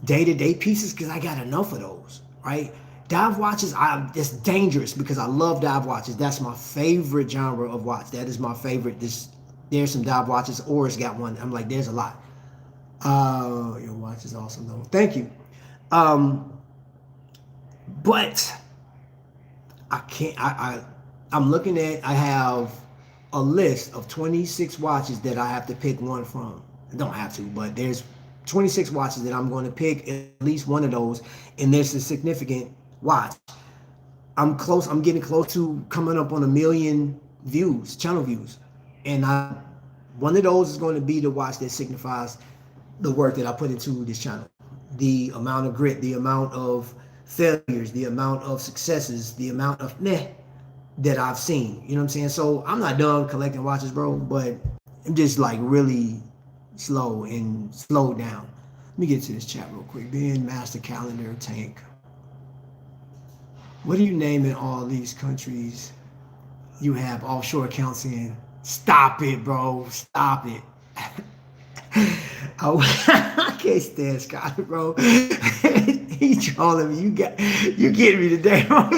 day-to-day pieces, because I got enough of those, right? Dive watches, it's dangerous because I love dive watches. That's my favorite genre of watch. That is my favorite. There's some dive watches. Oris got one. I'm like, there's a lot. Your watch is awesome though. Thank you. But I can't. I'm looking at. I have a list of 26 watches that I have to pick one from. I don't have to, but there's 26 watches that I'm going to pick at least one of those, and there's a significant watch. I'm getting close to coming up on 1 million views, channel views, and one of those is going to be the watch that signifies the work that I put into this channel, the amount of grit, the amount of failures, the amount of successes, the amount of that I've seen. You know what I'm saying? So I'm not done collecting watches, bro, but I'm just like really slow and slowed down. Let me get to this chat real quick. Ben, Master Calendar, Tank. What are you naming all these countries you have offshore accounts in? Stop it, bro. Stop it. I can't stand Scott, bro. He's trolling me. You getting me today, bro.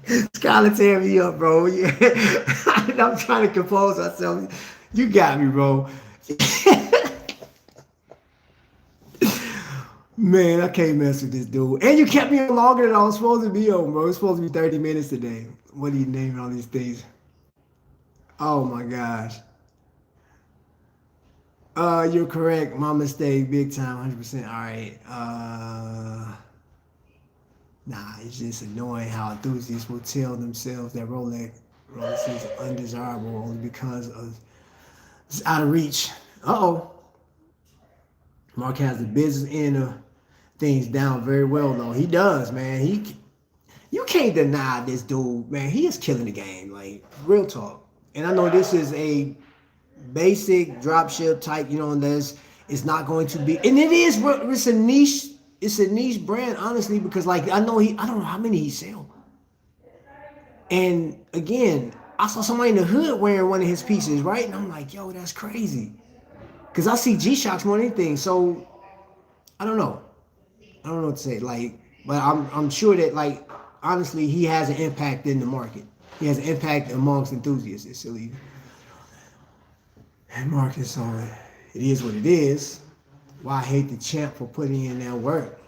Skylar tear me up, bro. I'm trying to compose myself. You got me, bro. Man, I can't mess with this dude. And you kept me on longer than I was supposed to be on, bro. It's supposed to be 30 minutes today. What are you naming all these things? Oh my gosh. You're correct. My mistake, big time, 100%. All right. Nah, it's just annoying how enthusiasts will tell themselves that Rolex is undesirable only because of it's out of reach. Uh-oh. Mark has the business end of things down very well, though. He does, man. You can't deny this dude, man. He is killing the game, like real talk. And I know this is a basic dropship type, you know, and it's not going to be, and it's a niche brand, honestly, because like I don't know how many he sell. And again, I saw somebody in the hood wearing one of his pieces, right? And I'm like, yo, that's crazy. Because I see G-Shocks more than anything. So I don't know. I don't know what to say. Like, but I'm sure that, like, honestly, he has an impact in the market. He has an impact amongst enthusiasts. It's silly. And Marcus on it. It is what it is. Why I hate the champ for putting in that work.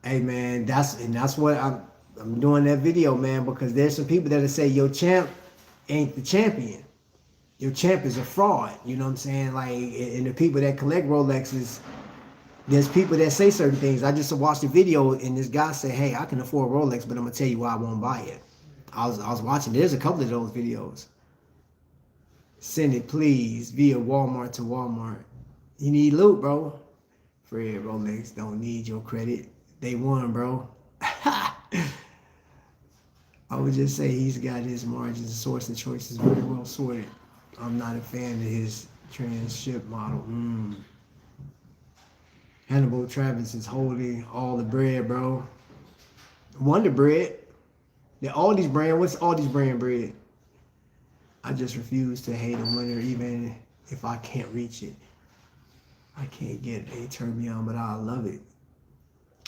Hey man, that's what I'm doing that video, man, because there's some people that'll say your champ ain't the champion. Your champ is a fraud. You know what I'm saying? Like, and the people that collect Rolexes, there's people that say certain things. I just watched a video and this guy said, hey, I can afford Rolex, but I'm gonna tell you why I won't buy it. I was watching, there's a couple of those videos. Send it please via Walmart to Walmart. You need loot, bro. Fred, Rolex don't need your credit. They won, bro. I would just say he's got his margins and sourcing choices very well sorted. I'm not a fan of his transship model. Hannibal Travis is holding all the bread, bro. Wonder Bread. All these brand. What's all these brand bread? I just refuse to hate a winner even if I can't reach it. I can't get a tourbillon, but I love it.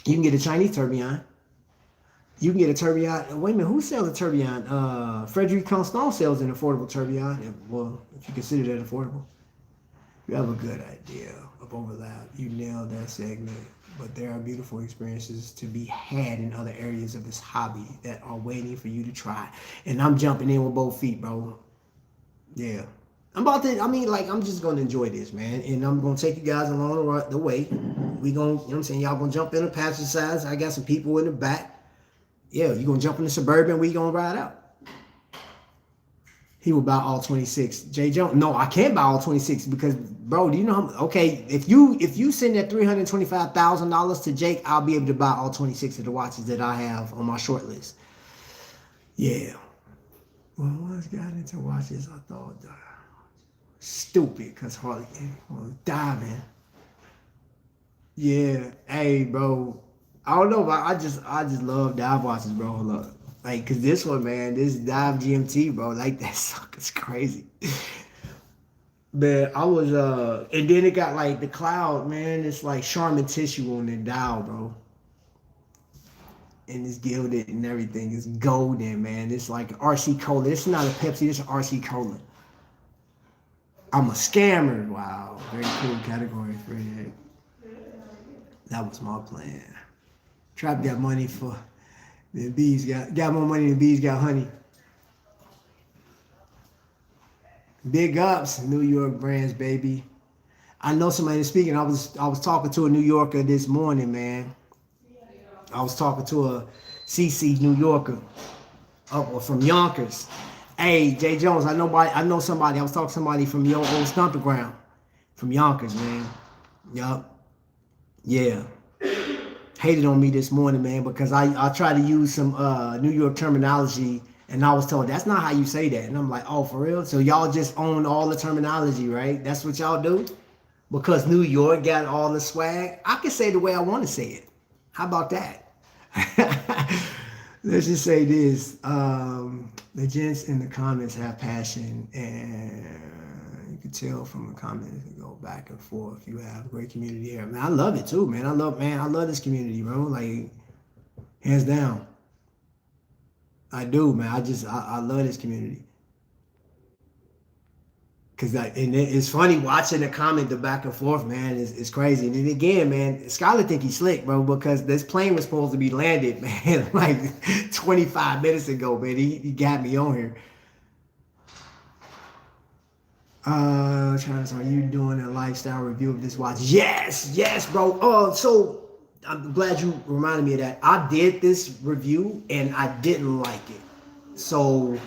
You can get a Chinese tourbillon. You can get a tourbillon. Wait a minute, who sells a tourbillon? Frederic Constant sells an affordable tourbillon. Well, if you consider that affordable. You have a good idea of overlap. You nailed that segment. But there are beautiful experiences to be had in other areas of this hobby that are waiting for you to try. And I'm jumping in with both feet, bro. Yeah. I'm just going to enjoy this, man. And I'm going to take you guys along the way. We going to, you know what I'm saying? Y'all going to jump in the passenger side. I got some people in the back. Yeah, you going to jump in the Suburban. We going to ride out. He will buy all 26. Jay Jones. No, I can't buy all 26 because, bro, do you know how? Okay, if you send that $325,000 to Jake, I'll be able to buy all 26 of the watches that I have on my short list. Yeah. Well, once got into watches, I thought stupid because Harley was diving. Yeah. Hey, bro. I don't know, but I just love dive watches, bro. Look. Like, cause this one, man, this dive GMT, bro, like that sucker's crazy. Man, I was and then it got like the cloud, man. It's like Charmin tissue on the dial, bro. And it's gilded and everything. It's golden, man. It's like RC Cola. It's not a Pepsi. It's an RC Cola. I'm a scammer. Wow, very cool category for it. That was my plan. Trap got money for. The bees got more money than bees got honey. Big ups, New York brands, baby. I know somebody is speaking. I was talking to a New Yorker this morning, man. I was talking to a CC New Yorker from Yonkers. Hey, Jay Jones, I know somebody. I was talking to somebody from your old stomping ground, from Yonkers, man. Yup. Yeah. Hated on me this morning, man, because I tried to use some New York terminology, and I was told that's not how you say that. And I'm like, oh, for real? So y'all just own all the terminology, right? That's what y'all do? Because New York got all the swag. I can say the way I want to say it. How about that? Let's just say this. The gents in the comments have passion, and you can tell from the comments they go back and forth. You have a great community here. Man, I love it too, man. I love this community, bro. Like, hands down. I do, man. I love this community. Cause it's funny watching the comment, the back and forth, man. It's crazy. And then again, man, Skylar think he's slick, bro, because this plane was supposed to be landed, man, like 25 minutes ago, man. He got me on here. Travis, are you doing a lifestyle review of this watch? Yes, bro. So I'm glad you reminded me of that. I did this review and I didn't like it. So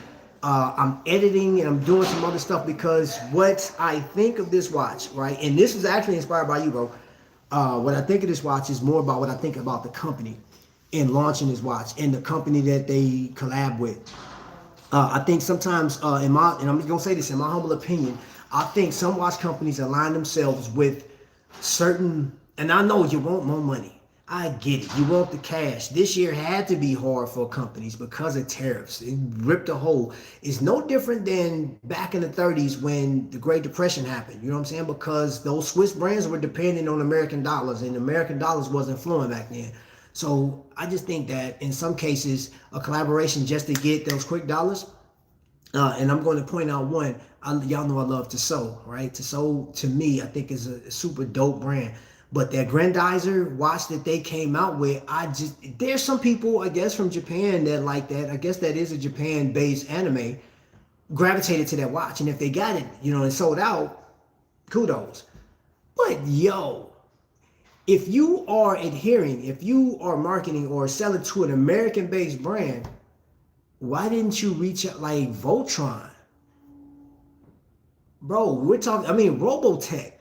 I'm editing and I'm doing some other stuff because what I think of this watch, right? And this was actually inspired by you, bro. What I think of this watch is more about what I think about the company in launching this watch and the company that they collab with. I think sometimes, and I'm just gonna say this in my humble opinion, I think some watch companies align themselves with certain, and I know you want more money. I get it. You want the cash. This year had to be hard for companies because of tariffs. It ripped a hole. It's no different than back in the 30s when the Great Depression happened. You know what I'm saying? Because those Swiss brands were dependent on American dollars, and American dollars wasn't flowing back then. So I just think that in some cases, a collaboration just to get those quick dollars. And I'm going to point out one. Y'all know I love Tissot, right? Tissot, to me, I think is a super dope brand. But that Grandizer watch that they came out with, there's some people, I guess, from Japan that like that. I guess that is a Japan-based anime, gravitated to that watch. And if they got it, and sold out, kudos. But yo, if you are if you are marketing or selling to an American-based brand, why didn't you reach out like Voltron? Bro, we're talking, Robotech.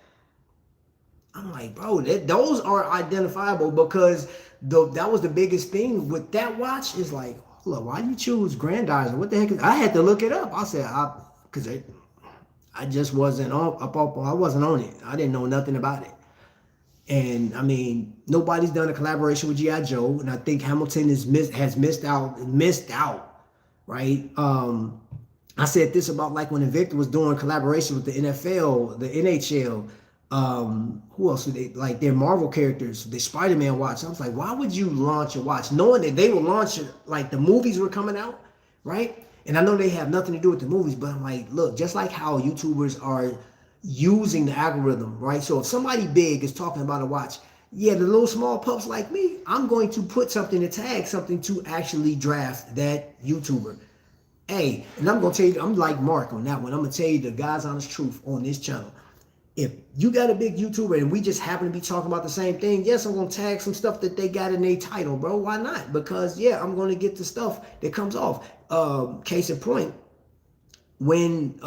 I'm like, bro, those are identifiable because that was the biggest thing with that watch is like, hold up, why you choose Grandizer? What the heck? I had to look it up. I said, because I just wasn't I wasn't on it. I didn't know nothing about it. And nobody's done a collaboration with G.I. Joe, and I think Hamilton has missed out, right? I said this about like when Invicta was doing collaboration with the NFL, the NHL. Who else? They like their Marvel characters, the Spider-Man watch. I was like, why would you launch a watch knowing that they will launch it like the movies were coming out, right? And I know they have nothing to do with the movies, but I'm like, look, just like how YouTubers are using the algorithm, right? So if somebody big is talking about a watch, yeah, the little small pups like me, I'm going to put something to tag something to actually draft that YouTuber. Hey, and I'm going to tell you, I'm like Mark on that one. I'm going to tell you the God's honest truth on this channel. If you got a big YouTuber and we just happen to be talking about the same thing, yes, I'm going to tag some stuff that they got in their title, bro. Why not? Because, yeah, I'm going to get the stuff that comes off. Case in point, when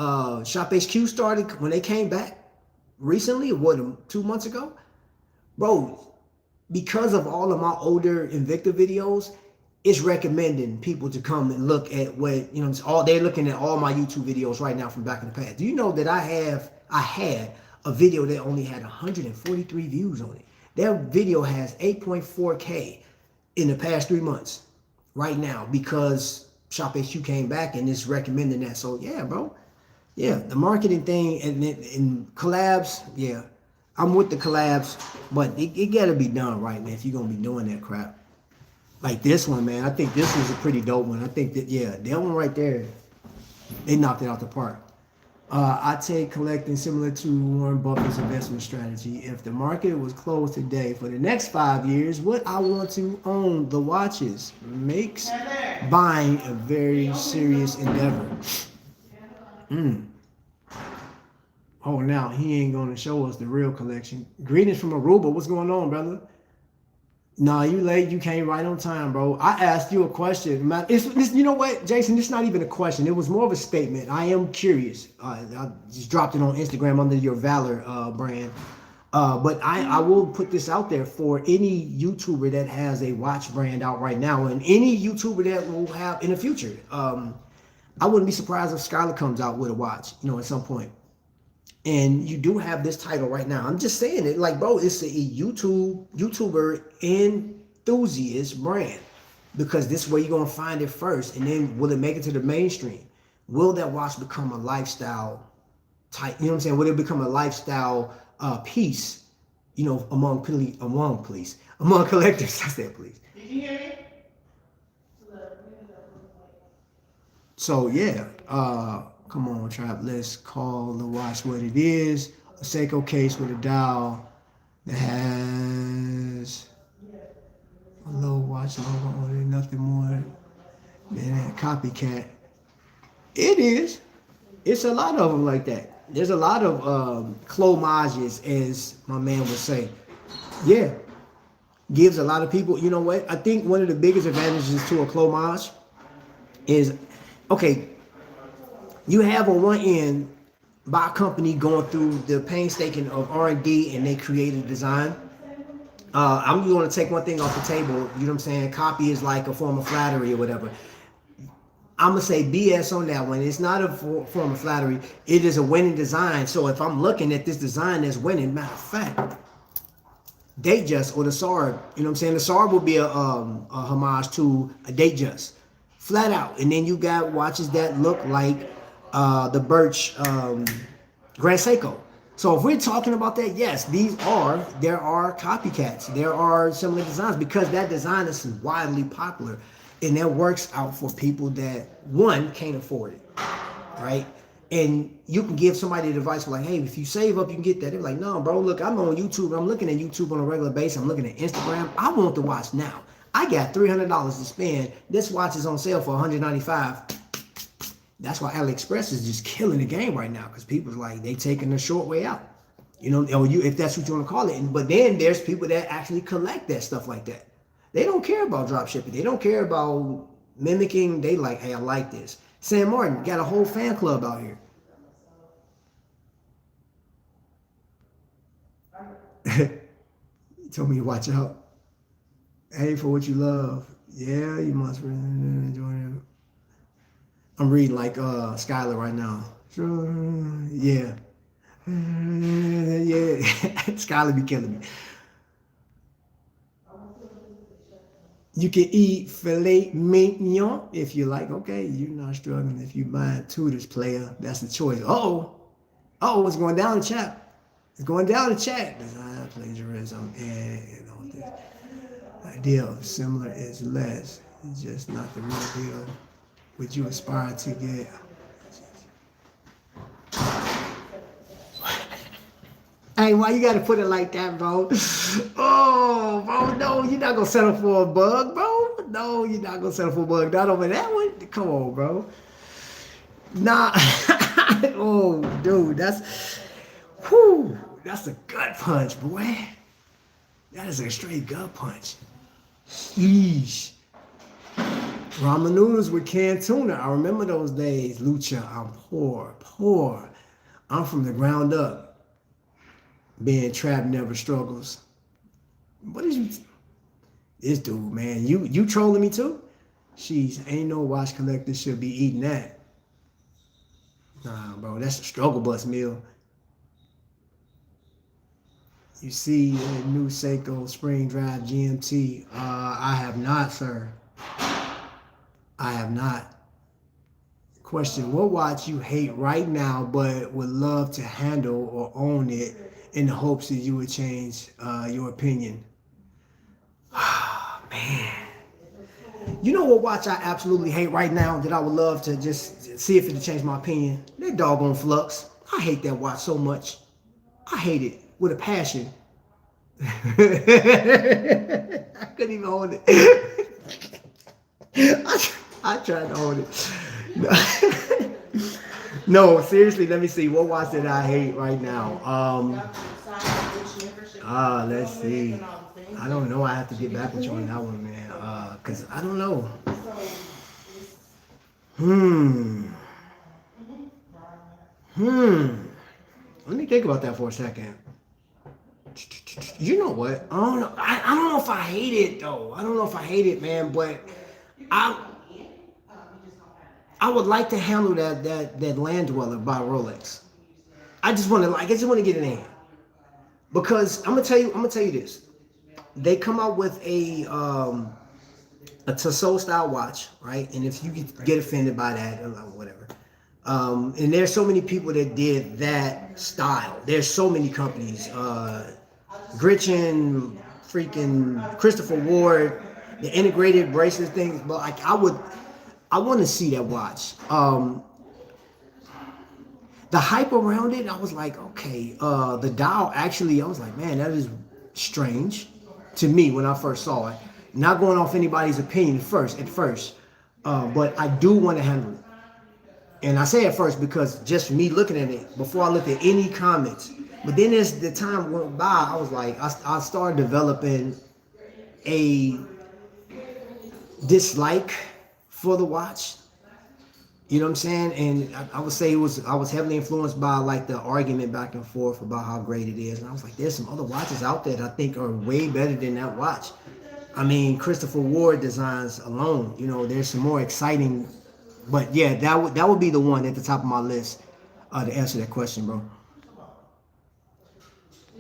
Shop HQ started, when they came back recently, 2 months ago? Bro, because of all of my older Invicta videos, it's recommending people to come and look at what, they're looking at all my YouTube videos right now from back in the past. Do you know that I had a video that only had 143 views on it? That video has 8.4K in the past 3 months right now because Shop HQ came back and it's recommending that. So yeah, bro. Yeah, the marketing thing and collabs, yeah. I'm with the collabs, but it gotta be done right, man, if you're gonna be doing that crap. Like this one, man. I think this was a pretty dope one. I think that, yeah, that one right there, they knocked it out the park. I take collecting similar to Warren Buffett's investment strategy. If the market was closed today for the next 5 years, would I want to own the watches? Makes buying a very serious endeavor. Oh, now he ain't gonna show us the real collection. Greetings from Aruba. What's going on, brother? Nah, you late. You came right on time, bro. I asked you a question. It's this. You know what, Jason? It's not even a question. It was more of a statement. I am curious. I just dropped it on Instagram under your Valor brand. But I will put this out there for any YouTuber that has a watch brand out right now, and any YouTuber that will have in the future. I wouldn't be surprised if Skylar comes out with a watch, at some point. And you do have this title right now. I'm just saying it, like, bro, it's a YouTuber enthusiast brand, because this is where you're gonna find it first, and then will it make it to the mainstream? Will that watch become a lifestyle type? You know what I'm saying? Will it become a lifestyle piece? Among collectors. I said police. Did you hear me? So yeah, come on, Trap. Let's call the watch what it is. A Seiko case with a dial that has a little watch logo on it, nothing more than a copycat. It is. It's a lot of them like that. There's a lot of clomages, as my man would say. Yeah. Gives a lot of people, you know what? I think one of the biggest advantages to a clomage is, okay, you have on one end by a company going through the painstaking of R&D, and they create a design. I'm going to take one thing off the table. You know what I'm saying? Copy is like a form of flattery or whatever. I'm going to say BS on that one. It's not a form of flattery. It is a winning design. So if I'm looking at this design that's winning, matter of fact, Datejust or the SARB, you know what I'm saying? The SARB will be a homage to a Datejust, flat out. And then you got watches that look like the Birch Grand Seiko. So if we're talking about that, yes, there are copycats. There are similar designs, because that design is widely popular. And that works out for people that, one, can't afford it, right? And you can give somebody the advice like, hey, if you save up, you can get that. They're like, no, bro, look, I'm on YouTube. I'm looking at YouTube on a regular basis. I'm looking at Instagram. I want the watch now. I got $300 to spend. This watch is on sale for $195. That's why AliExpress is just killing the game right now, because people's like, they taking the short way out. Or if that's what you want to call it. But then there's people that actually collect that stuff like that. They don't care about drop shipping. They don't care about mimicking. They like, hey, I like this. Sam Martin got a whole fan club out here. He told me to watch out. Hey, for what you love. Yeah, you must really enjoy it. I'm reading like Skylar right now. Yeah. Yeah. Skylar be killing me. You can eat filet mignon if you like. Okay, you're not struggling if you buy Tudor's, player. That's the choice. It's going down the chat. It's going down the chat. Design plagiarism, and this idea of similar is less. It's just not the real deal. Would you aspire to get? Hey, why you gotta put it like that, bro? Oh, bro, no, you're not gonna settle for a bug, bro. No, you're not gonna settle for a bug. Not over that one. Come on, bro. Nah. Oh, dude, that's a gut punch, boy. That is a straight gut punch. Sheesh. Ramen noodles with canned tuna. I remember those days. Lucha, I'm poor. I'm from the ground up. Being trapped never struggles. What is you? This dude, man. You trolling me too? Sheesh, ain't no watch collector should be eating that. Nah, bro, that's a struggle bus meal. You see a new Seiko Spring Drive GMT. I have not, sir. I have not. Question, what watch you hate right now but would love to handle or own it in the hopes that you would change your opinion? Man. You know what watch I absolutely hate right now that I would love to just see if it'll change my opinion? That doggone Flux. I hate that watch so much. I hate it with a passion. I couldn't even hold it. I tried to hold it. No, seriously, let me see. What watch did I hate right now? Let's see. I don't know. I have to get back with you on that one, man. Cause I don't know. Hmm. Let me think about that for a second. You know what? I don't know. I don't know if I hate it though. I don't know if I hate it, man. But I I would like to handle that Land Dweller by Rolex. I just want to get it in because I'm gonna tell you this. They come out with a Tissot style watch, right? And if you get offended by that, or whatever. And there's so many people that did that style. There's so many companies. Gritchen, freaking Christopher Ward, the integrated bracelet things. But like I want to see that watch. The hype around it, I was like, okay. The dial actually, I was like, man, that is strange to me when I first saw it. Not going off anybody's opinion at first, but I do want to handle it. And I say at first because just me looking at it before I looked at any comments. But then as the time went by, I was like, I started developing a dislike for the watch. You know what I'm saying? And I would say I was heavily influenced by like the argument back and forth about how great it is. And I was like, there's some other watches out there that I think are way better than that watch. I mean, Christopher Ward designs alone, you know, there's some more exciting. But yeah, that would be the one at the top of my list to answer that question, bro.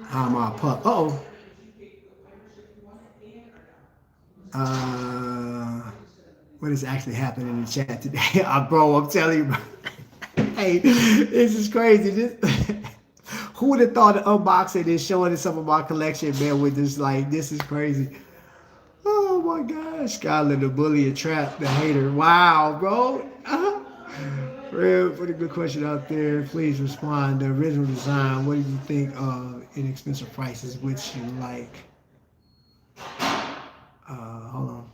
How am I pup? Uh-oh. What is actually happening in the chat today? Bro, I'm telling you, bro. Hey, this is crazy. Who would have thought of unboxing and showing some of my collection, man, with this, like, this is crazy. Oh my gosh. Skylar, the bully, and Trap, the hater. Wow, bro. Real, put a good question out there. Please respond. The original design, what did you think of inexpensive prices? Which you like? Hold on.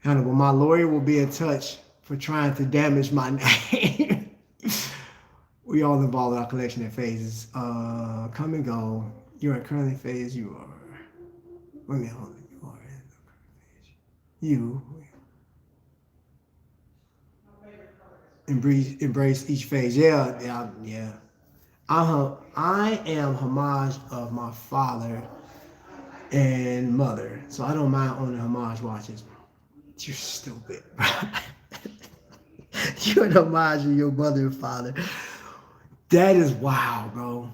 Hannibal, my lawyer will be in touch for trying to damage my name. We all involved in our collection in phases. Come and go. You are currently phase. You are. Wait a minute, hold on. You are in the current phase. You embrace each phase. Yeah. I am homage of my father and mother, so I don't mind owning homage watches. You're stupid. You're an homage of your mother and father. That is wild, bro.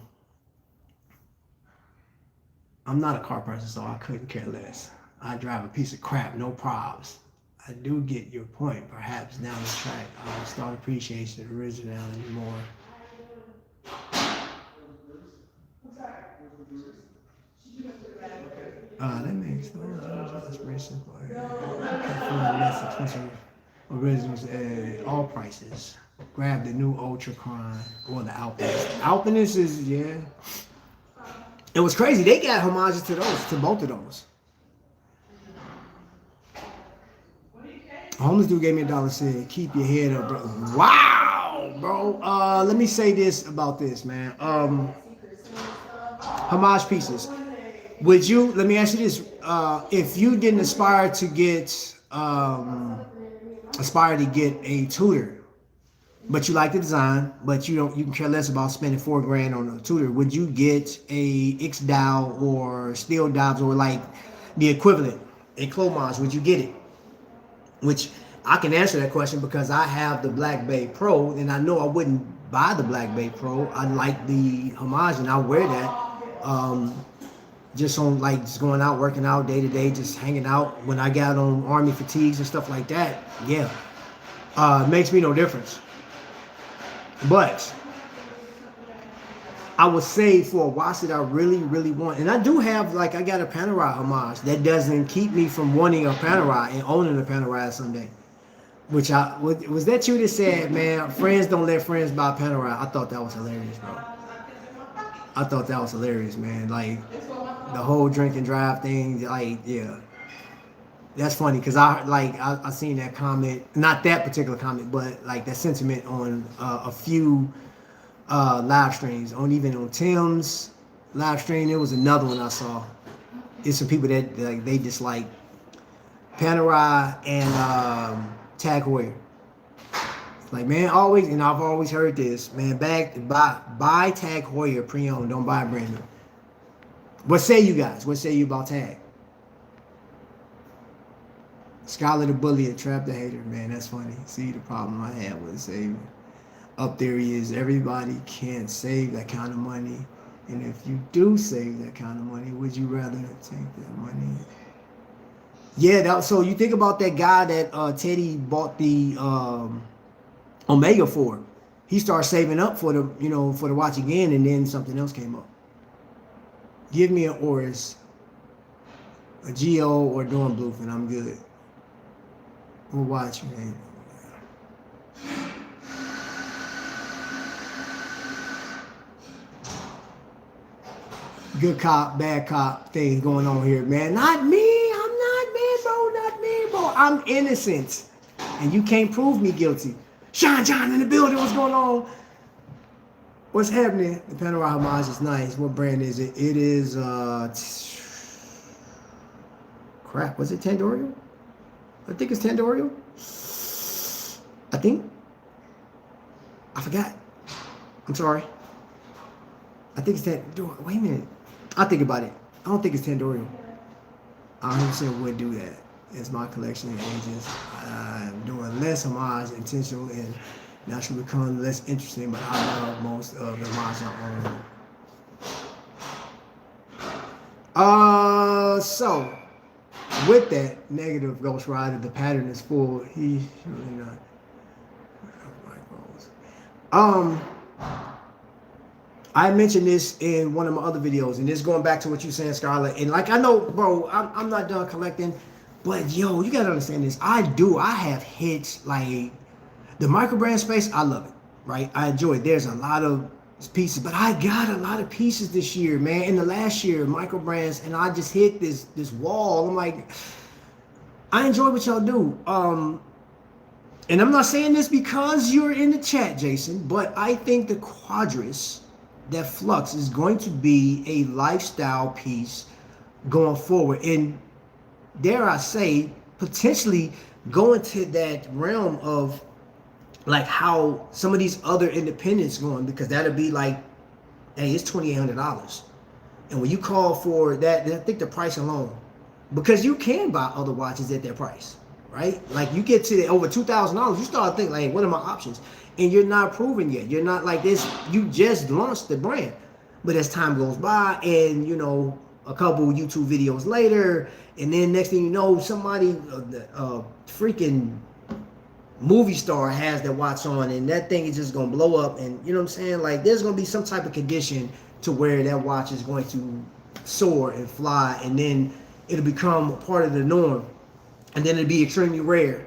I'm not a car person, so I couldn't care less. I drive a piece of crap, no probs. I do get your point. Perhaps down the track, I'll start appreciating the originality more. That makes sense. Inspiration for less expensive originals at all prices. Grab the new Ultra Crown or the Alpinist. Alpinist is, yeah. It was crazy. They got homages to both of those. A homeless dude gave me $1, said, keep your head up, bro. Wow, bro. Let me say this about this, man. Homage pieces. Would you, let me ask you this, if you didn't aspire to get a tutor, but you like the design, but you can care less about spending $4,000 on a tutor, would you get a X dial or steel dials or like the equivalent in Clomage? Would you get it? Which I can answer that question because I have the Black Bay Pro, and I know I wouldn't buy the Black Bay Pro. I like the homage, and I wear that. Just on like just going out, working out day to day, just hanging out. When I got on army fatigues and stuff like that, yeah, it makes me no difference. But I would say for a watch that I really, really want, and I do have, like, I got a Panerai homage that doesn't keep me from wanting a Panerai and owning a Panerai someday. Which was that you that said, man, friends don't let friends buy Panerai? I thought that was hilarious, bro. I thought that was hilarious, man. Like, the whole drink and drive thing, like, yeah. That's funny because I seen that comment, not that particular comment, but like that sentiment on a few live streams, on even on Tim's live stream. There was another one I saw. It's some people that like they dislike Panerai and Tag Heuer. Like man, always, and I've always heard this, man. Buy Tag Heuer pre-owned, don't buy brand new. What say you guys? What say you about Tag? Skylar the bully and Trap the hater, man. That's funny. See the problem I had with saving. Up there he is. Everybody can't save that kind of money, and if you do save that kind of money, would you rather take that money? Yeah. So you think about that guy that Teddy bought the Omega for. He started saving up for the watch again, and then something else came up. Give me an Oris, a Geo, or Dornbluth, and I'm good. We'll watch, man. Good cop, bad cop thing going on here, man. Not me. I'm not me, bro. Not me, bro. I'm innocent, and you can't prove me guilty. Sean John in the building. What's going on? What's happening? The Panerai homage is nice. What brand is it? It is crap. Was it Tandorio? I think it's Tandorio. I think. I forgot. I'm sorry. I think it's Tandorio. Wait a minute. I'll think about it. I don't think it's Tandorio. I 100% would do that. It's my collection of ages. I'm doing less homage, intentional, and naturally become less interesting, but I love most of the homage I own. So with that negative Ghost Rider, the pattern is full. He's really not. I mentioned this in one of my other videos, and this going back to what you're saying, Scarlett. And like I know, bro, I'm not done collecting, but yo, you gotta understand this. I have hits like the microbrand space. I love it, right? I enjoy it. There's a lot of pieces, but I got a lot of pieces this year, man. In the last year, microbrands, and I just hit this wall. I'm like, I enjoy what y'all do. And I'm not saying this because you're in the chat, Jason, but I think the Quadris, that Flux, is going to be a lifestyle piece going forward. And dare I say, potentially go into that realm of like how some of these other independents going, because that'll be like, hey, it's $2,800. And when you call for that, I think the price alone, because you can buy other watches at that price, right? Like you get to over $2,000, you start thinking like, what are my options? And you're not proven yet. You're not like this. You just launched the brand. But as time goes by and, you know, a couple YouTube videos later, and then next thing you know, somebody, freaking movie star has that watch on, and that thing is just going to blow up. And you know what I'm saying? Like there's going to be some type of condition to where that watch is going to soar and fly, and then it'll become a part of the norm. And then it'll be extremely rare.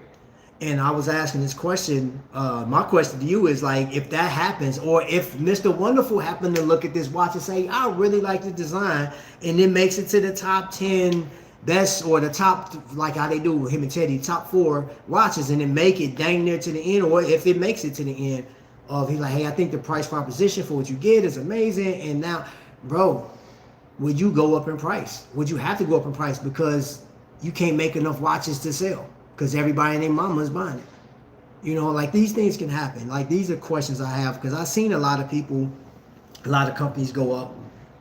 And I was asking this question, my question to you is like, if that happens, or if Mr. Wonderful happened to look at this watch and say, I really like the design, and it makes it to the top 10 best, or the top, like how they do with him and Teddy, top 4 watches, and then make it dang near to the end, or if it makes it to the end, of he's like, hey, I think the price proposition for what you get is amazing, and now, bro, would you go up in price? Would you have to go up in price because you can't make enough watches to sell? Because everybody and their mama is buying it. You know, like these things can happen. Like these are questions I have because I've seen a lot of people, a lot of companies go up.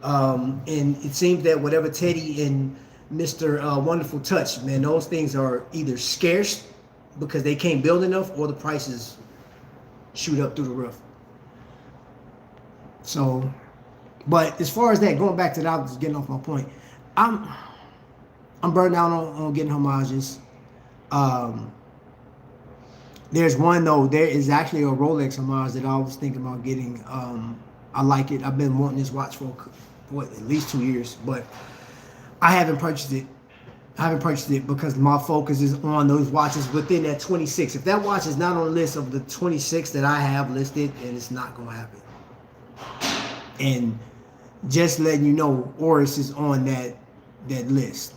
And it seems that whatever Teddy and Mr. Wonderful touch, man, those things are either scarce because they can't build enough, or the prices shoot up through the roof. So, but as far as that, going back to that, I was getting off my point. I'm burned out on getting homages. There's one though. There is actually a Rolex homage that I was thinking about getting. I like it. I've been wanting this watch for at least 2 years, but I haven't purchased it. I haven't purchased it because my focus is on those watches within that 26. If that watch is not on the list of the 26 that I have listed, then it's not going to happen. And just letting you know, Oris is on that list.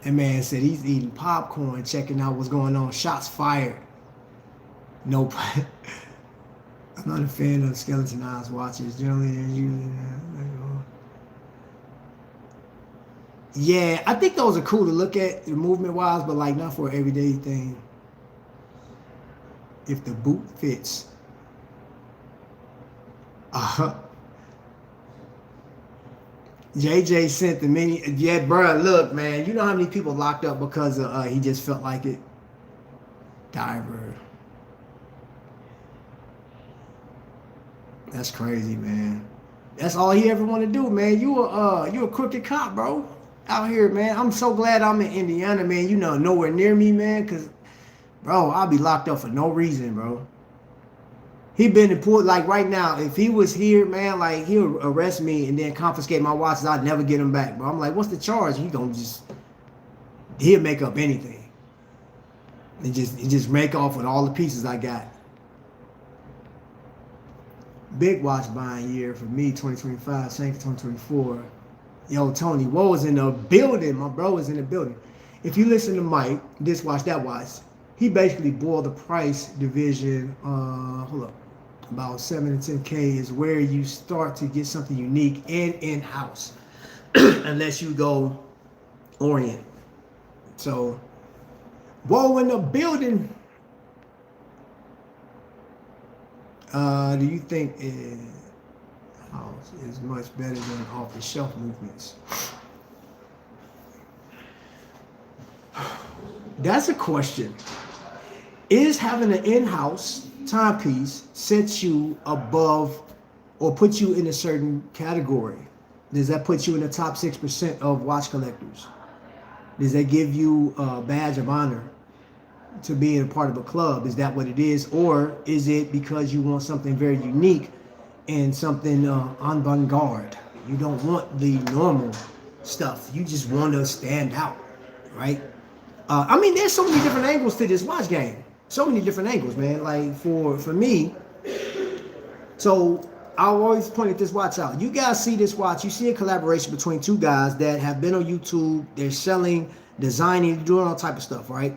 And man said he's eating popcorn, checking out what's going on. Shots fired. Nope. I'm not a fan of skeleton eyes watches. Generally, they're usually. Yeah, I think those are cool to look at movement wise, but like not for an everyday thing. If the boot fits. JJ sent the mini. Yeah, bro, look, man. You know how many people locked up because he just felt like it? Diver. That's crazy, man. That's all he ever want to do, man. You a crooked cop, bro. Out here, man. I'm so glad I'm in Indiana, man. You know, nowhere near me, man. Cause, bro, I'll be locked up for no reason, bro. He been deported, like right now, if he was here, man, like he'll arrest me and then confiscate my watches. I'd never get him back, bro. I'm like, what's the charge? He'll make up anything. And just make off with all the pieces I got. Big watch buying year for me, 2025, same for 2024. Yo, Tony, Woe is in the building. My bro is in the building. If you listen to Mike, this watch, that watch, he basically boiled the price division, hold up, about 7 to 10K is where you start to get something unique and in-house, unless you go Orient. So, Woe in the building. Do you think house is much better than off-the-shelf movements? That's a question. Is having an in-house timepiece set you above or put you in a certain category? Does that put you in the top 6% of watch collectors? Does that give you a badge of honor to being a part of a club? Is that what it is? Or is it because you want something very unique and something avant-garde? You don't want the normal stuff. You just want to stand out, right? I mean, there's so many different angles to this watch game. So many different angles, man. Like for me, so I always pointed this watch out. You guys see this watch. You see a collaboration between two guys that have been on YouTube. They're selling, designing, doing all type of stuff, right?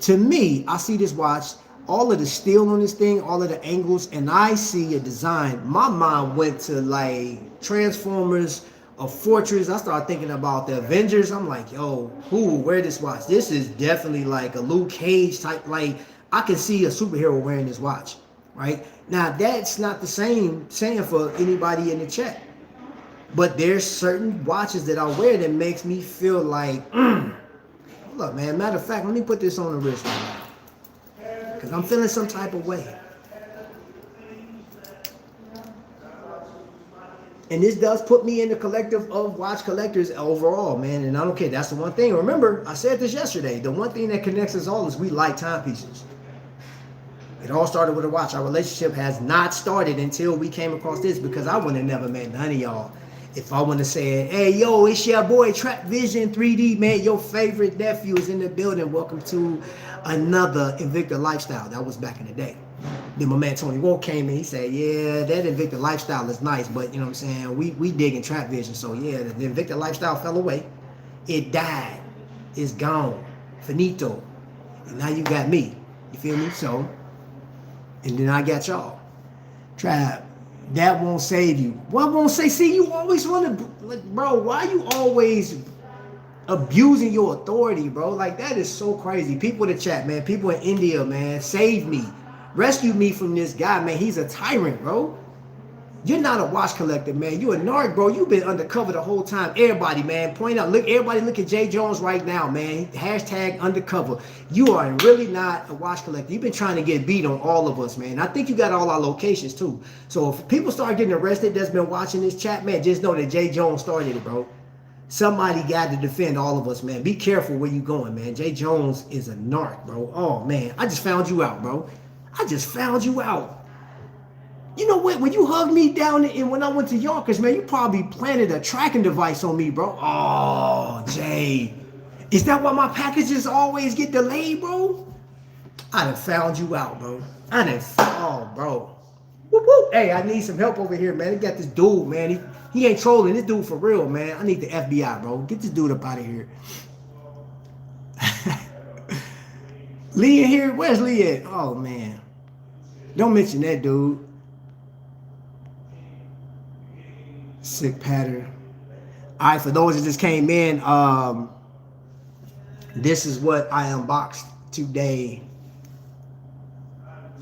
To me, I see this watch, all of the steel on this thing, all of the angles, and I see a design. My mind went to like Transformers, a Fortress. I started thinking about the Avengers. I'm like, yo, who wear this watch? This is definitely like a Luke Cage type. Like, I can see a superhero wearing this watch, right? Now, that's not the same saying for anybody in the chat. But there's certain watches that I wear that makes me feel like, look, man, matter of fact, let me put this on the wrist right now. Because I'm feeling some type of way. And this does put me in the collective of watch collectors overall, man. And I don't care. That's the one thing. Remember, I said this yesterday. The one thing that connects us all is we like timepieces. It all started with a watch. Our relationship has not started until we came across this, because I would have never met none of y'all if I wouldn't have said, hey, yo, it's your boy Trapvision 3D, man. Your favorite nephew is in the building. Welcome to another Invicta Lifestyle. That was back in the day. Then my man Tony Wolf came in. He said, yeah, that Invicta Lifestyle is nice, but you know what I'm saying? We digging Trapvision. So yeah, the Invicta Lifestyle fell away. It died. It's gone. Finito. And now you got me. You feel me? So, and then I got y'all. Trap, that won't save you. What won't say? See, you always want to, like, bro, why you always abusing your authority, bro? Like, that is so crazy. People in the chat, man. People in India, man. Save me. Rescue me from this guy, man. He's a tyrant, bro. You're not a watch collector, man. You a narc, bro. You've been undercover the whole time. Everybody, man, point out. Look, everybody look at Jay Jones right now, man. Hashtag undercover. You are really not a watch collector. You've been trying to get beat on all of us, man. I think you got all our locations, too. So if people start getting arrested that's been watching this chat, man, just know that Jay Jones started it, bro. Somebody got to defend all of us, man. Be careful where you going, man. Jay Jones is a narc, bro. Oh, man. I just found you out, bro. I just found you out. You know what? When you hugged me down and when I went to Yonkers, man, you probably planted a tracking device on me, bro. Oh, Jay. Is that why my packages always get delayed, bro? I done found you out, bro. Oh, bro. Whoop, whoop. Hey, I need some help over here, man. They got this dude, man. He ain't trolling. This dude for real, man. I need the FBI, bro. Get this dude up out of here. Lee in here? Where's Lee at? Oh man. Don't mention that dude. Sick pattern. Alright, for those that just came in, this is what I unboxed today.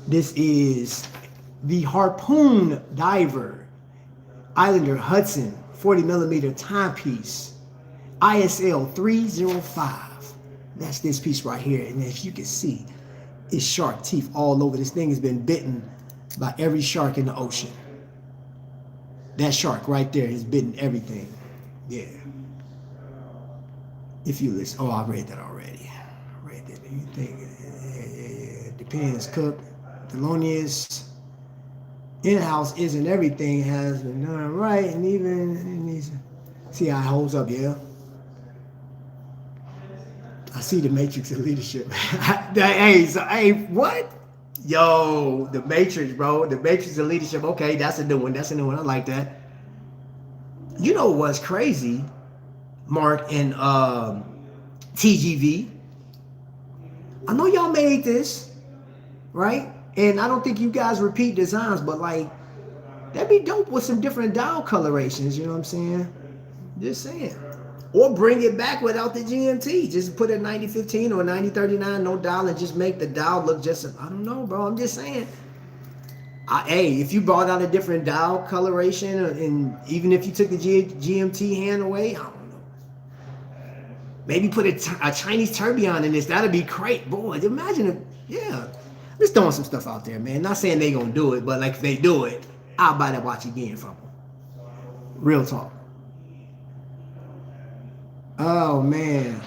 This is the Harpoon Diver Islander Hudson 40mm timepiece, ISL 305. That's this piece right here. And as you can see, it's shark teeth all over. This thing has been bitten by every shark in the ocean. That shark right there has bitten everything. Yeah. If you listen. Oh, I read that already. I read that. You think? Yeah. Depends. Cook. Thelonious. In-house isn't everything has been done right, and even it needs. See how it holds up, yeah. I see the matrix of leadership. Hey, what? Yo, the matrix, bro. The matrix of leadership. Okay, that's a new one. That's a new one. I like that. You know what's crazy, Mark and TGV? I know y'all made this, right? And I don't think you guys repeat designs, but like, that'd be dope with some different dial colorations, you know what I'm saying? Just saying. Or bring it back without the GMT. Just put a 9015 or a 9039, no dial, and just make the dial look just, I don't know, bro. I'm just saying. Hey, if you brought out a different dial coloration, and even if you took the GMT hand away, I don't know. Maybe put a Chinese tourbillon in this. That'd be great. Boy, imagine if, yeah. I'm just throwing some stuff out there, man. Not saying they gonna do it, but like if they do it, I'll buy that watch again from them. Real talk. Oh man,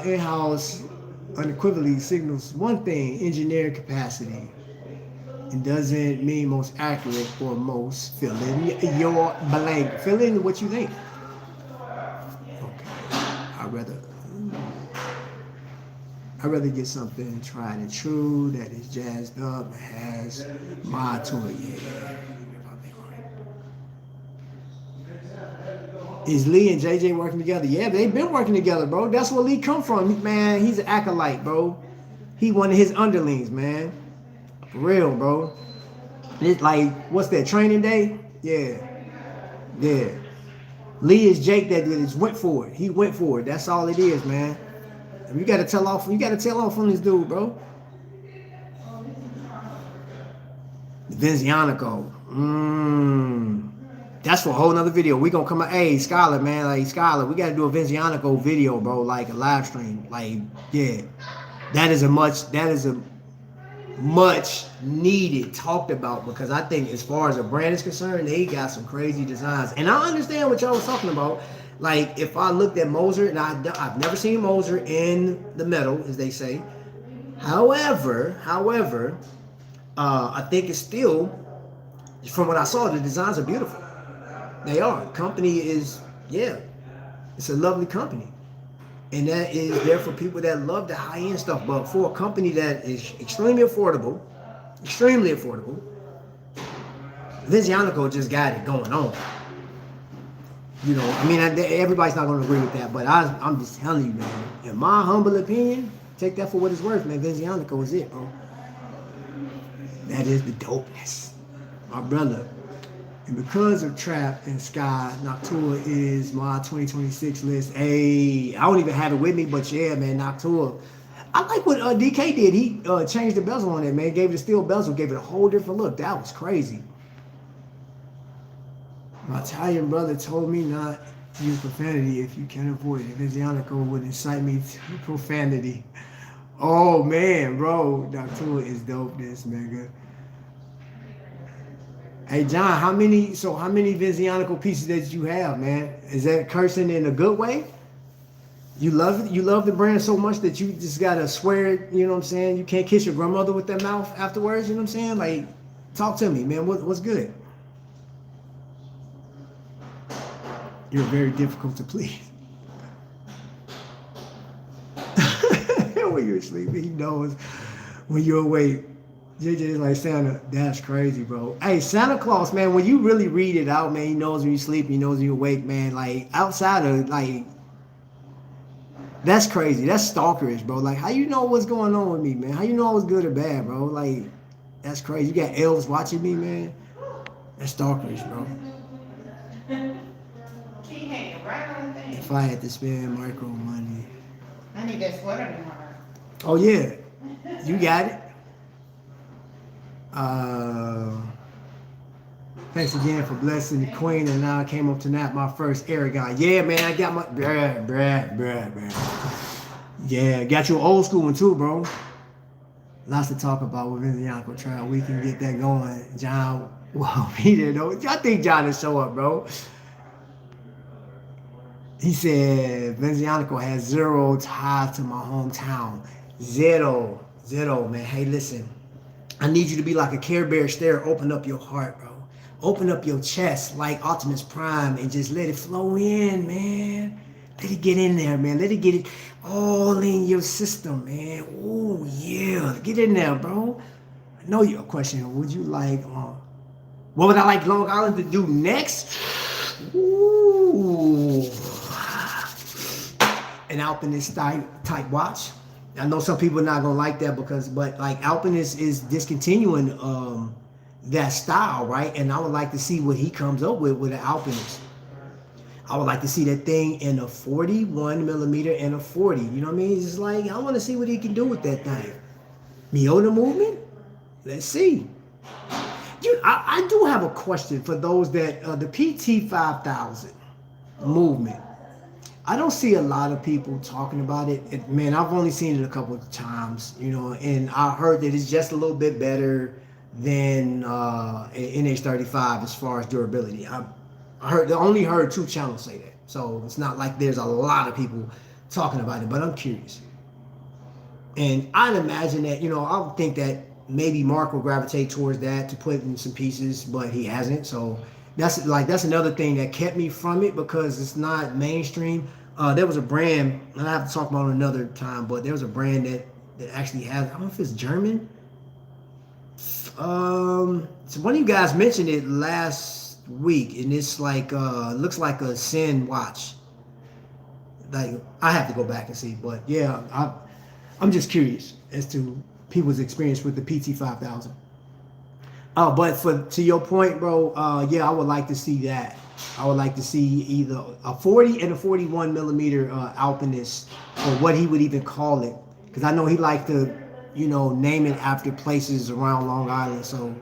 in-house unequivocally signals one thing: engineering capacity. It doesn't mean most accurate or most. Fill in your blank. Fill in what you think. Okay, I'd rather get something tried and true that is jazzed up and has my to it. Yeah. Is Lee and JJ working together? Yeah, they've been working together, bro. That's where Lee come from. Man, he's an acolyte, bro. He one of his underlings, man. For real, bro. It's like, what's that, training day? Yeah. Yeah. Lee is Jake that just went for it. He went for it. That's all it is, man. And you gotta tell off on this dude, bro. Vizionico. That's for a whole nother video. We gonna come out. Hey, Skylar, man. Like, Skylar, we gotta do a Vizionico video, bro. Like a live stream. Like, yeah. That is a much needed, talked about, because I think as far as a brand is concerned, they got some crazy designs. And I understand what y'all was talking about. Like, if I looked at Moser, and I've never seen Moser in the metal, as they say. However, I think it's still, from what I saw, the designs are beautiful. They are. Company is, yeah, it's a lovely company. And that is there for people that love the high-end stuff. But for a company that is extremely affordable, Vizionico just got it going on. You know, I mean, everybody's not going to agree with that, but I'm just telling you, man. In my humble opinion, take that for what it's worth, man. Vizionico is it, bro. That is the dopeness, my brother. And because of Trap and Sky, Noctua is my 2026 list. Hey, I don't even have it with me, but yeah, man, Noctua. I like what DK did. He changed the bezel on it, man. Gave it a steel bezel, gave it a whole different look. That was crazy. My Italian brother told me not to use profanity if you can avoid it. Vizionico would incite me to profanity. Oh, man, bro. Noctua is dope, this, nigga. Hey, John, how many Vizionico pieces that you have, man? Is that cursing in a good way? You love the brand so much that you just gotta swear it, you know what I'm saying? You can't kiss your grandmother with that mouth afterwards, you know what I'm saying? Like, talk to me, man. What's good? You're very difficult to please. When you're sleeping, he knows. When you're awake, JJ is like Santa. That's crazy, bro. Hey, Santa Claus, man, when you really read it out, man, he knows when you sleep, he knows when you're awake, man. Like, outside of, like, That's crazy. That's stalkerish, bro. Like, how you know what's going on with me, man? How you know I was good or bad, bro? Like, that's crazy. You got elves watching me, man. That's stalkerish, bro. She hanging right on there. If I had to spend micro money. I need that sweater tomorrow. Oh yeah, you got it. Uh, Thanks again for blessing the queen, and now I came up tonight, my first Aragon. Yeah, man, I got my bruh. Yeah, got you an old school one too, bro. Lots to talk about with Vivianco trial. We can get that going. John, well, he didn't know. I think John will show up, bro. He said Vizianico has zero ties to my hometown. Zero, man. Hey, listen. I need you to be like a Care Bear stare. Open up your heart, bro. Open up your chest like Optimus Prime and just let it flow in, man. Let it get in there, man. Let it get it all in your system, man. Oh, yeah. Get in there, bro. I know your question. Would you like, what would I like Long Island to do next? Ooh. An Alpinist type watch. I know some people are not gonna like that but like Alpinist is discontinuing that style, right? And I would like to see what he comes up with an Alpinist. I would like to see that thing in a 41 millimeter and a 40. You know what I mean? It's just like I want to see what he can do with that thing. Miota movement. Let's see. I do have a question for those that the PT 5000 movement. I don't see a lot of people talking about it. Man, I've only seen it a couple of times, you know, and I heard that it's just a little bit better than NH35 as far as durability. I only heard 2 channels say that, so it's not like there's a lot of people talking about it. But I'm curious, and I'd imagine that I would think that maybe Mark will gravitate towards that to put in some pieces, but he hasn't. So that's another thing that kept me from it because it's not mainstream. There was a brand, and I have to talk about it another time, but there was a brand that actually has, I don't know if it's German. So one of you guys mentioned it last week, and it's like looks like a Sin watch. Like I have to go back and see, but yeah, I'm just curious as to people's experience with the PT 5000. But to your point, bro, yeah, I would like to see that. I would like to see either a 40 and a 41 millimeter Alpinist, or what he would even call it, because I know he liked to, name it after places around Long Island. So,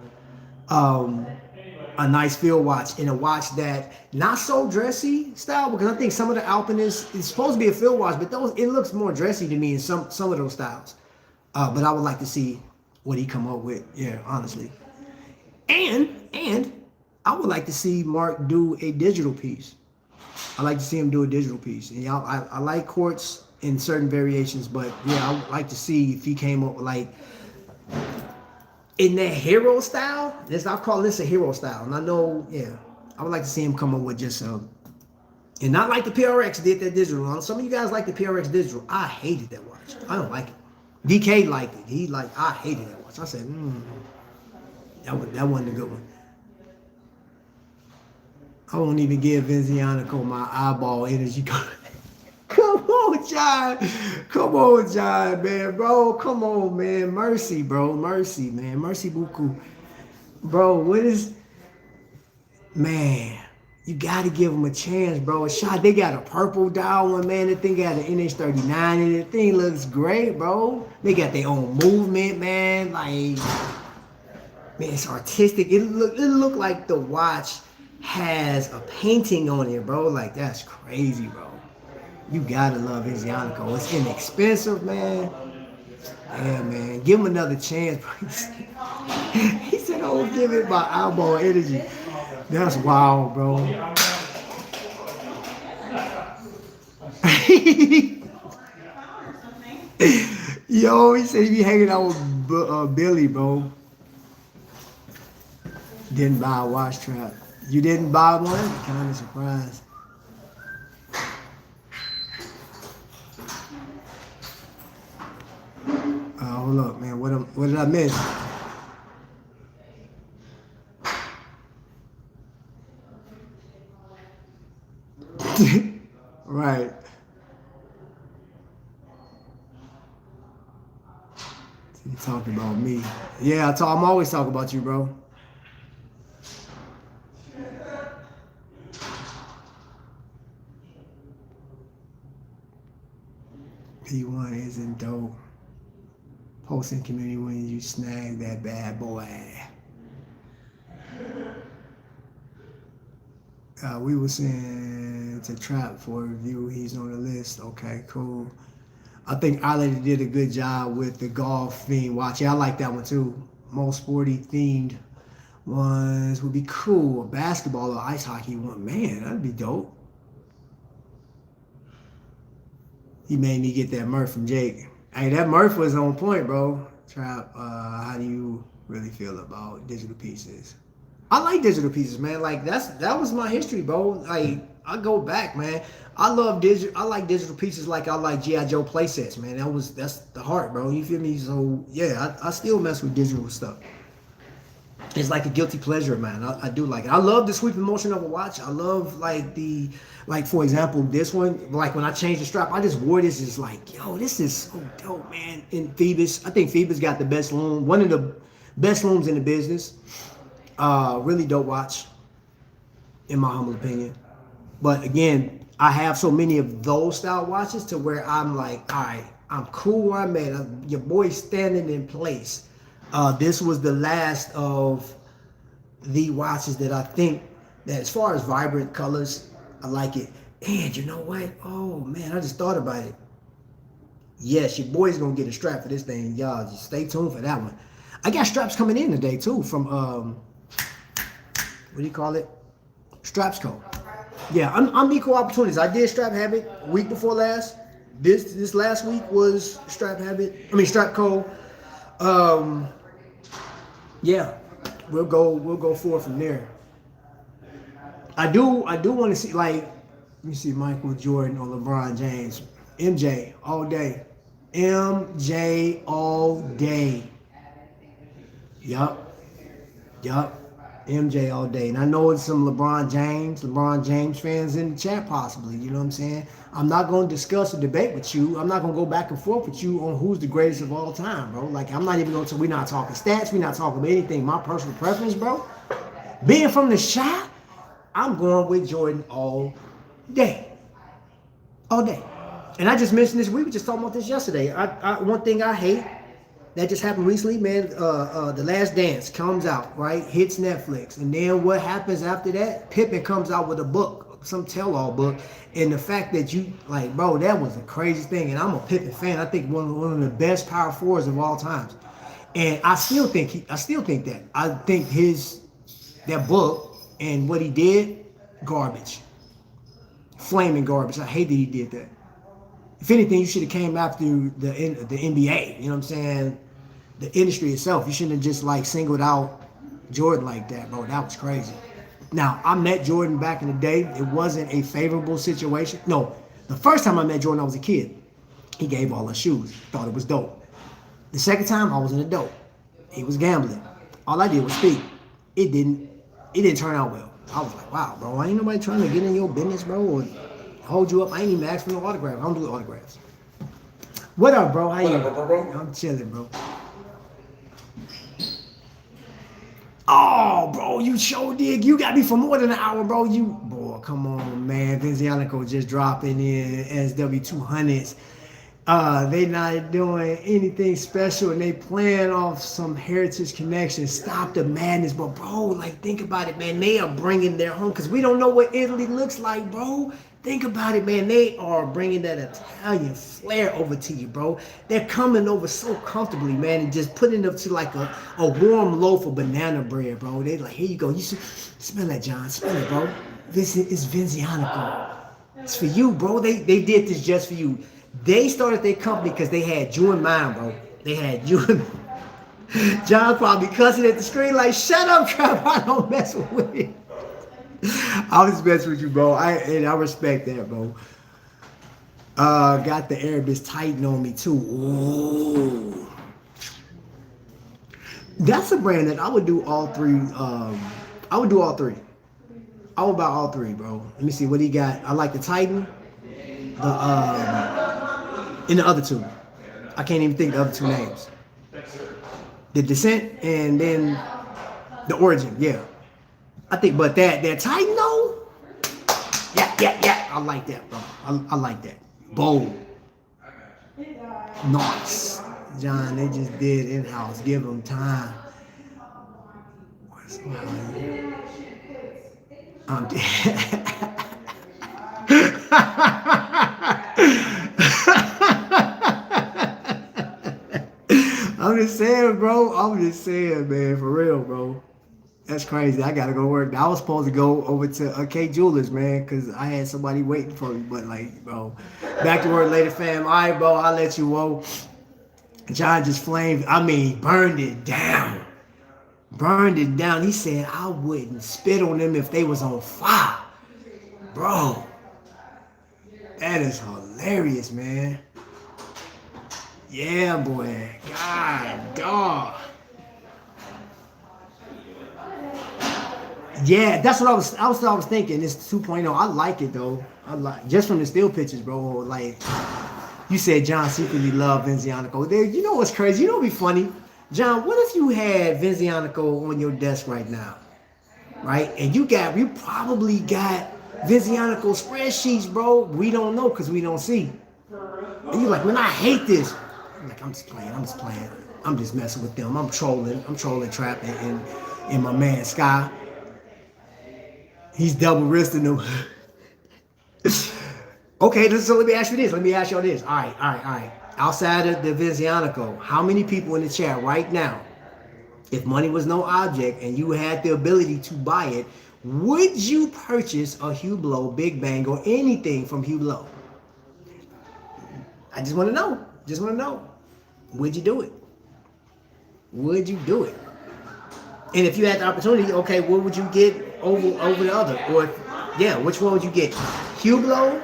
a nice field watch and a watch that not so dressy style, because I think some of the Alpinists is supposed to be a field watch, but it looks more dressy to me in some of those styles. But I would like to see what he come up with. Yeah, honestly. And I would like to see Mark do a digital piece. I like to see him do a digital piece. And y'all, I like quartz in certain variations, but yeah, I would like to see if he came up with like in that hero style. I've called this a hero style, and I know, yeah, I would like to see him come up with just and not like the PRX did that digital. Some of you guys like the PRX digital. I hated that watch. I don't like it. DK liked it. I hated that watch. I said, that wasn't a good one. I won't even give Vizianico my eyeball energy. Come on, John, man, bro. Come on, man. Mercy, bro. Mercy, man. Mercy buku. Bro, what is... Man, you got to give them a chance, bro. A shot. They got a purple dial one, man. The thing got an NH39 in it. The thing looks great, bro. They got their own movement, man. Like, man, it's artistic. It look like the watch has a painting on it, bro. Like, that's crazy, bro. You gotta love Vizianico. It's inexpensive, man. Yeah, man. Give him another chance, bro. He said, "Oh, give it my eyeball energy." That's wild, bro. Yo, he said he be hanging out with Billy, bro. Didn't buy a watch trap. You didn't buy one? Kind of surprised. Hold up, man. What did I miss? Right. Talking about me. Yeah, I'm always talking about you, bro. P1 isn't dope. Posting community when you snag that bad boy. We were saying to Trap for a review. He's on the list. Okay, cool. I think Isla did a good job with the golf theme watch. Yeah, I like that one too. Most sporty themed ones would be cool. A basketball or ice hockey one. Man, that'd be dope. He made me get that Murph from Jake. Hey, that Murph was on point, bro. Trap, how do you really feel about digital pieces? I like digital pieces, man. Like that was my history, bro. Like I go back, man. I like digital pieces like I like G.I. Joe playsets, man. That's the heart, bro. You feel me? So yeah, I still mess with digital stuff. It's like a guilty pleasure, man. I do like it. I love the sweeping motion of a watch. I love like for example, this one, like when I changed the strap, I just wore this. It's like, yo, this is so dope, man. And Phoebus, I think Phoebus got the best loom, one of the best looms in the business. Really dope watch, in my humble opinion. But again, I have so many of those style watches to where I'm like, all right, I'm cool where I'm at. Your boy's standing in place. This was the last of the watches that I think that as far as vibrant colors, I like it. And you know what? Oh man, I just thought about it. Yes, your boy's gonna get a strap for this thing. Y'all just stay tuned for that one. I got straps coming in today too from what do you call it? Straps Co. Yeah, I'm equal opportunities. I did Strap Habit week before last. This last week was Strap Co. Yeah, we'll go forward from there. I do want to see, like, let me see Michael Jordan or LeBron James. MJ all day. MJ all day. Yup. MJ all day. And I know it's some LeBron James fans in the chat possibly, you know what I'm saying? I'm not going to discuss or debate with you. I'm not going to go back and forth with you on who's the greatest of all time, bro. Like, I'm not even going to, we're not talking stats. We're not talking about anything. My personal preference, bro. Being from the shot, I'm going with Jordan all day. All day. And I just mentioned this, we were just talking about this yesterday. One thing I hate that just happened recently, man, The Last Dance comes out, right? Hits Netflix. And then what happens after that? Pippen comes out with a book, some tell-all book. And the fact that you, like, bro, that was a crazy thing. And I'm a Pippen fan. I think one of the best power forwards of all times. And I still think that. I think that book and what he did, garbage. Flaming garbage. I hate that he did that. If anything, you should have came after the NBA. You know what I'm saying? The industry itself. You shouldn't have just like singled out Jordan like that, bro. That was crazy. Now, I met Jordan back in the day. It wasn't a favorable situation. No, the first time I met Jordan, I was a kid. He gave all us shoes. Thought it was dope. The second time, I was an adult. He was gambling. All I did was speak. It didn't turn out well. I was like, wow, bro, ain't nobody trying to get in your business, bro, or hold you up. I ain't even asked for no autograph. I don't do autographs. What up, bro? How you? Bro? I'm chilling, bro. Oh, bro, you sure did. You got me for more than an hour, bro. Boy, come on, man. Vincianico just dropping in SW200s. They not doing anything special, and they playing off some heritage connection. Stop the madness, but bro, like, think about it, man. They are bringing their home, because we don't know what Italy looks like, bro. Think about it, man. They are bringing that Italian flair over to you, bro. They're coming over so comfortably, man, and just putting it up to like a warm loaf of banana bread, bro. They like, here you go. You should smell that, John. Smell it, bro. This is Vincianico. It's for you, bro. They did this just for you. They started their company because they had you in mind, bro. They had you in mind. John probably cussing at the screen like, shut up, Trap. I don't mess with it. I was messing with you, bro. I respect that, bro. Got the Arabis Titan on me, too. Ooh. That's a brand that I would do all three. I would do all three. I would buy all three, bro. Let me see what he got. I like the Titan. And the other two. I can't even think of the other two names. The descent and then the origin. Yeah, I think. But that Titan though. Yeah. I like that, bro. I like that. Bold. Nice. John, they just did in-house. Give them time. I'm I'm just saying, bro. I'm just saying, man. For real, bro. That's crazy. I gotta go work. I was supposed to go over to K Jewelers, man, because I had somebody waiting for me. But like, bro, back to work later, fam. All right, bro. I'll let you go. John just flamed. I mean, burned it down. Burned it down. He said I wouldn't spit on them if they was on fire, bro. That is hilarious, man. Yeah, boy. God, dog. Yeah, that's what I was thinking. It's 2.0. I like it though. I like just from the still pictures, bro. Like you said, John secretly loved Vinzianico. There, you know what's crazy? You know what'd be funny, John? What if you had Vinzianico on your desk right now, right? And you probably got Vinzianico spreadsheets, bro. We don't know because we don't see. And you're like, man, I hate this. I'm like, I'm just playing. I'm just messing with them. I'm trolling Trap and my man Sky. He's double wristing them. Okay, so let me ask you this. Let me ask y'all this. All right. Outside of the Vinzianico, how many people in the chat right now, if money was no object and you had the ability to buy it, would you purchase a Hublot, Big Bang, or anything from Hublot? I just want to know. Would you do it? Would you do it? And if you had the opportunity, okay, what would you get over the other? Or, yeah, which one would you get? Hublot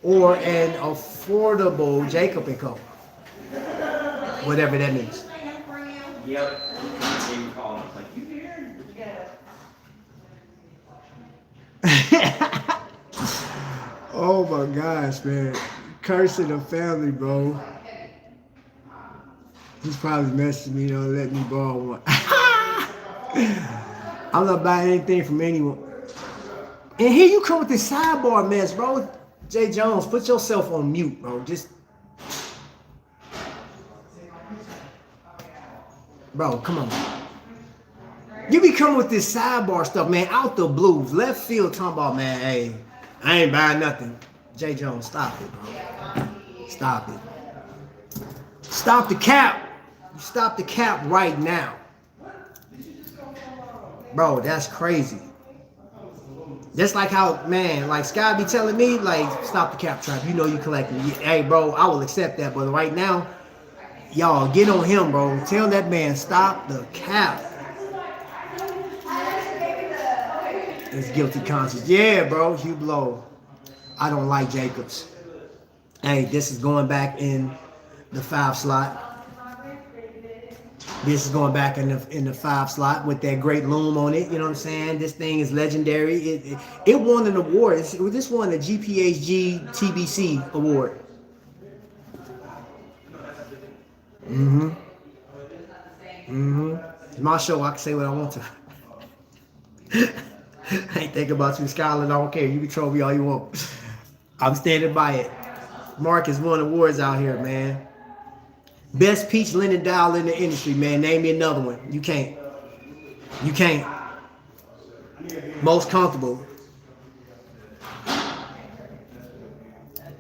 or an affordable Jacob & Co.? Whatever that means. Yep. Like, you here? Oh my gosh, man. Cursing the family, bro. He's probably messaging me, let me borrow one. I'm not buying anything from anyone. And here you come with this sidebar mess, bro. Jay Jones, put yourself on mute, bro. Bro, come on. You be coming with this sidebar stuff, man, out the blues. Left field talking about, man, hey, I ain't buying nothing. Jay Jones, stop it, bro. Stop it. Stop the cap. Stop the cap right now. Bro, that's crazy. Just like how, man, like Sky be telling me, like, stop the cap trap. You know you collecting. Hey, bro, I will accept that. But right now, y'all, get on him, bro. Tell that man, stop the cap. It's guilty conscience. Yeah, bro, Hublot. I don't like Jacobs. Hey, this is going back in the 5 slot. This is going back in the 5 slot with that great loom on it. You know what I'm saying? This thing is legendary. It won an award. This won the GPHG TBC award. It's my show. I can say what I want to. I ain't thinking about you, Skylar. I don't care. You can troll me all you want. I'm standing by it. Mark has won awards out here, man. Best peach linen dial in the industry, man. Name me another one. You can't. Most comfortable.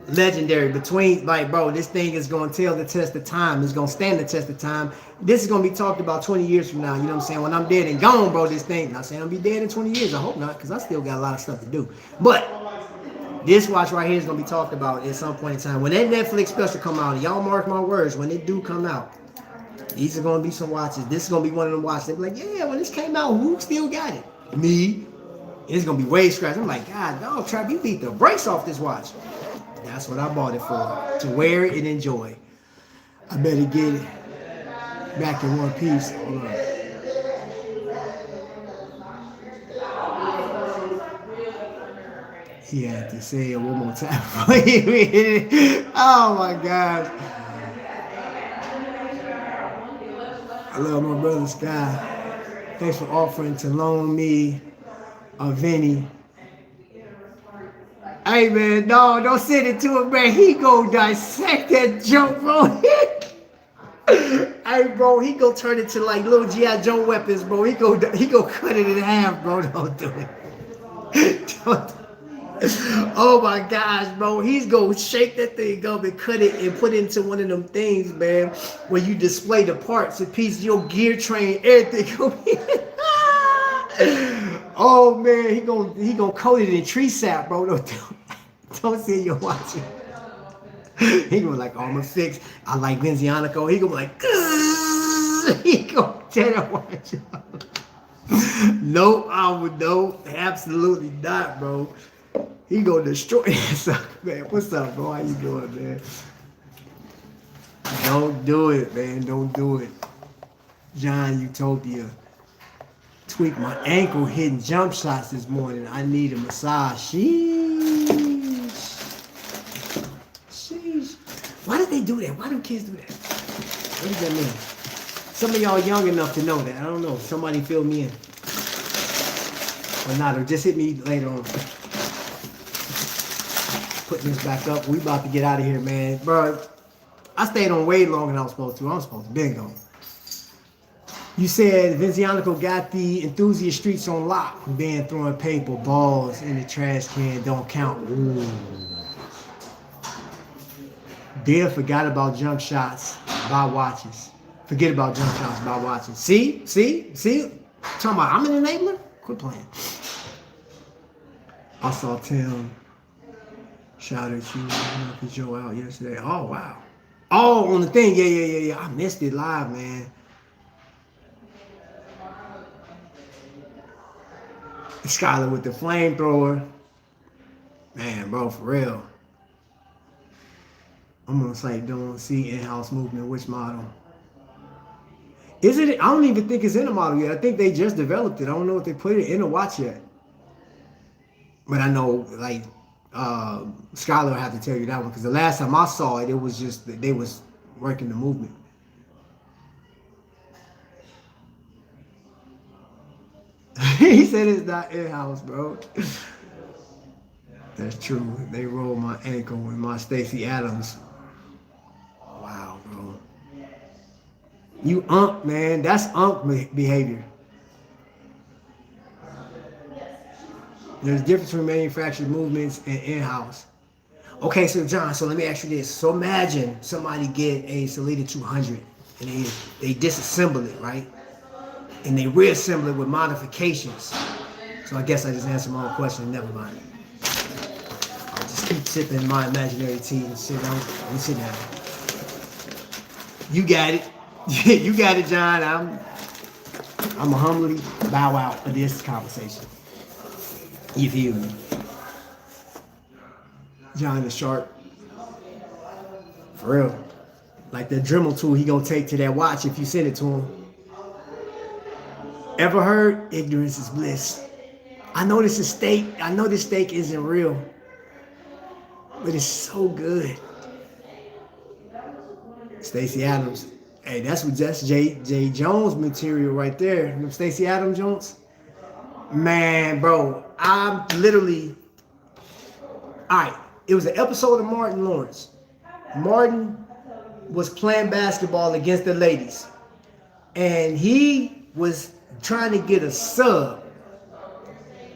Legendary. Between, like, bro, this thing is going to tell the test of time. It's going to stand the test of time. This is going to be talked about 20 years from now. You know what I'm saying? When I'm dead and gone, bro, this thing. Not saying I'll be dead in 20 years. I hope not, because I still got a lot of stuff to do. But this watch right here is going to be talked about at some point in time. When that Netflix special come out, and y'all mark my words, when it do come out, these are going to be some watches. This is going to be one of them watches. They'll be like, yeah, when this came out, who still got it? Me. It's going to be way scratched. I'm like, God, dog, Trap, you beat the brakes off this watch. That's what I bought it for, to wear it and enjoy. I better get it back in one piece. Hold on. He had to say it one more time. Oh my gosh. I love my brother Sky. Thanks for offering to loan me a Vinny. Hey man, no, don't send it to him, man. He go dissect that joke, bro. Hey bro, he go turn it to like little G.I. Joe weapons, bro. He go cut it in half, bro. Don't do it. Don't. Oh my gosh, bro. He's gonna shake that thing up and cut it and put it into one of them things, man, where you display the parts and pieces, your gear train, everything. Oh man, he gonna coat it in tree sap, bro. Don't say you're watching. He gonna like, oh, I'm gonna fix. I like Vinzianico. He gonna be like, he gonna tell that watch. Nope, I would no, absolutely not, bro. He gonna destroy that sucker, man. What's up, bro? How you doing, man? Don't do it, man. Don't do it. John Utopia. Tweaked my ankle hitting jump shots this morning. I need a massage. Sheesh. Sheesh. Why did they do that? Why do kids do that? What does that mean? Some of y'all young enough to know that. I don't know. Somebody fill me in. Or not, or just hit me later on. Putting this back up. We about to get out of here, man. Bro, I stayed on way longer than I was supposed to. I was supposed to be gone. You said Vinzianico got the enthusiast streets on lock. Being throwing paper, balls in the trash can don't count. Ooh. Dear forgot about junk shots, buy watches. Forget about junk shots, buy watches. See? Talking about I'm an enabler? Quit playing. I saw Tim shout at you, knocked Joe out yesterday. Oh, wow. Oh, on the thing. Yeah. I missed it live, man. Skylar with the flamethrower. Man, bro, for real. I'm gonna say don't see in-house movement. Which model? Is it? I don't even think it's in a model yet. I think they just developed it. I don't know if they put it in a watch yet. But I know, like, Skylar will have to tell you that one because the last time I saw it, it was just that they was working the movement. He said it's not in-house, bro. That's true. They rolled my ankle with my Stacey Adams. Wow, bro. You man. That's behavior. There's a difference between manufactured movements and in-house. Okay, so John, so let me ask you this. So imagine somebody get a Salida 200 and they disassemble it, right? And they reassemble it with modifications. So I guess I just answered my own question. Never mind. I'll just keep sipping my imaginary tea and sit down. Let me sit down. You got it. You got it, John. I'm a humbly bow out of this conversation. You feel me? John is sharp. For real. Like the Dremel tool he gonna take to that watch if you send it to him. Ever heard? Ignorance is bliss. I know this is steak. I know this steak isn't real. But it's so good. Stacey Adams. Hey, that's J. Jones material right there. Stacey Adams Jones. Man, bro. I'm literally... Alright. It was an episode of Martin Lawrence. Martin was playing basketball against the ladies. And he was trying to get a sub.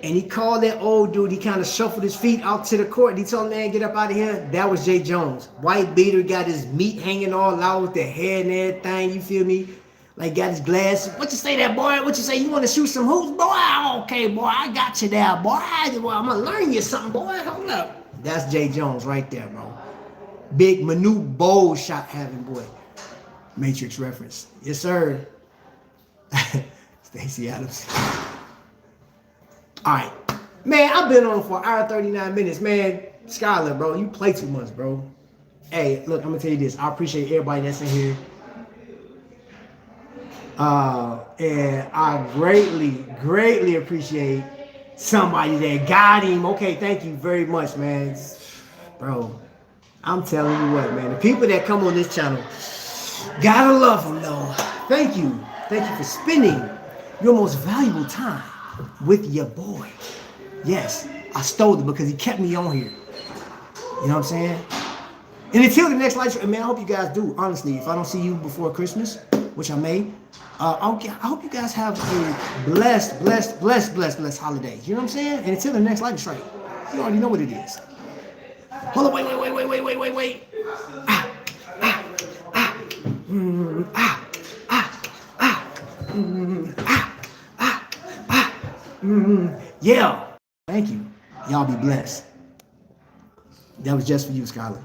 And he called that old dude. He kind of shuffled his feet out to the court. And he told him, man, get up out of here. That was Jay Jones. White beater, got his meat hanging all out with the hair and everything. You feel me? Like, got his glasses. What you say there, boy? What you say? You want to shoot some hoops? Boy, okay, boy. I got you there, boy. I'm going to learn you something, boy. Hold up. That's Jay Jones right there, bro. Big, minute, bold shot having boy. Matrix reference. Yes, sir. Stacey Adams. All right. Man, I've been on for an hour 39 minutes, man. Skylar, bro, you play too much, bro. Hey, look, I'm going to tell you this. I appreciate everybody that's in here. And I greatly appreciate somebody that got him. Okay, thank you very much, man. Bro, I'm telling you what, man. The people that come on this channel, gotta love them, though. Thank you. Thank you for spending your most valuable time with your boy. Yes, I stole it because he kept me on here. You know what I'm saying? And until the next live stream, man, I hope you guys do. Honestly, if I don't see you before Christmas, which I may, I hope you guys have a blessed holiday. You know what I'm saying? And until the next live stream, you already know what it is. Hold on, wait. Ah, ah, ah, ah, ah, ah, yeah. Thank you. Y'all be blessed. That was just for you, Skylar.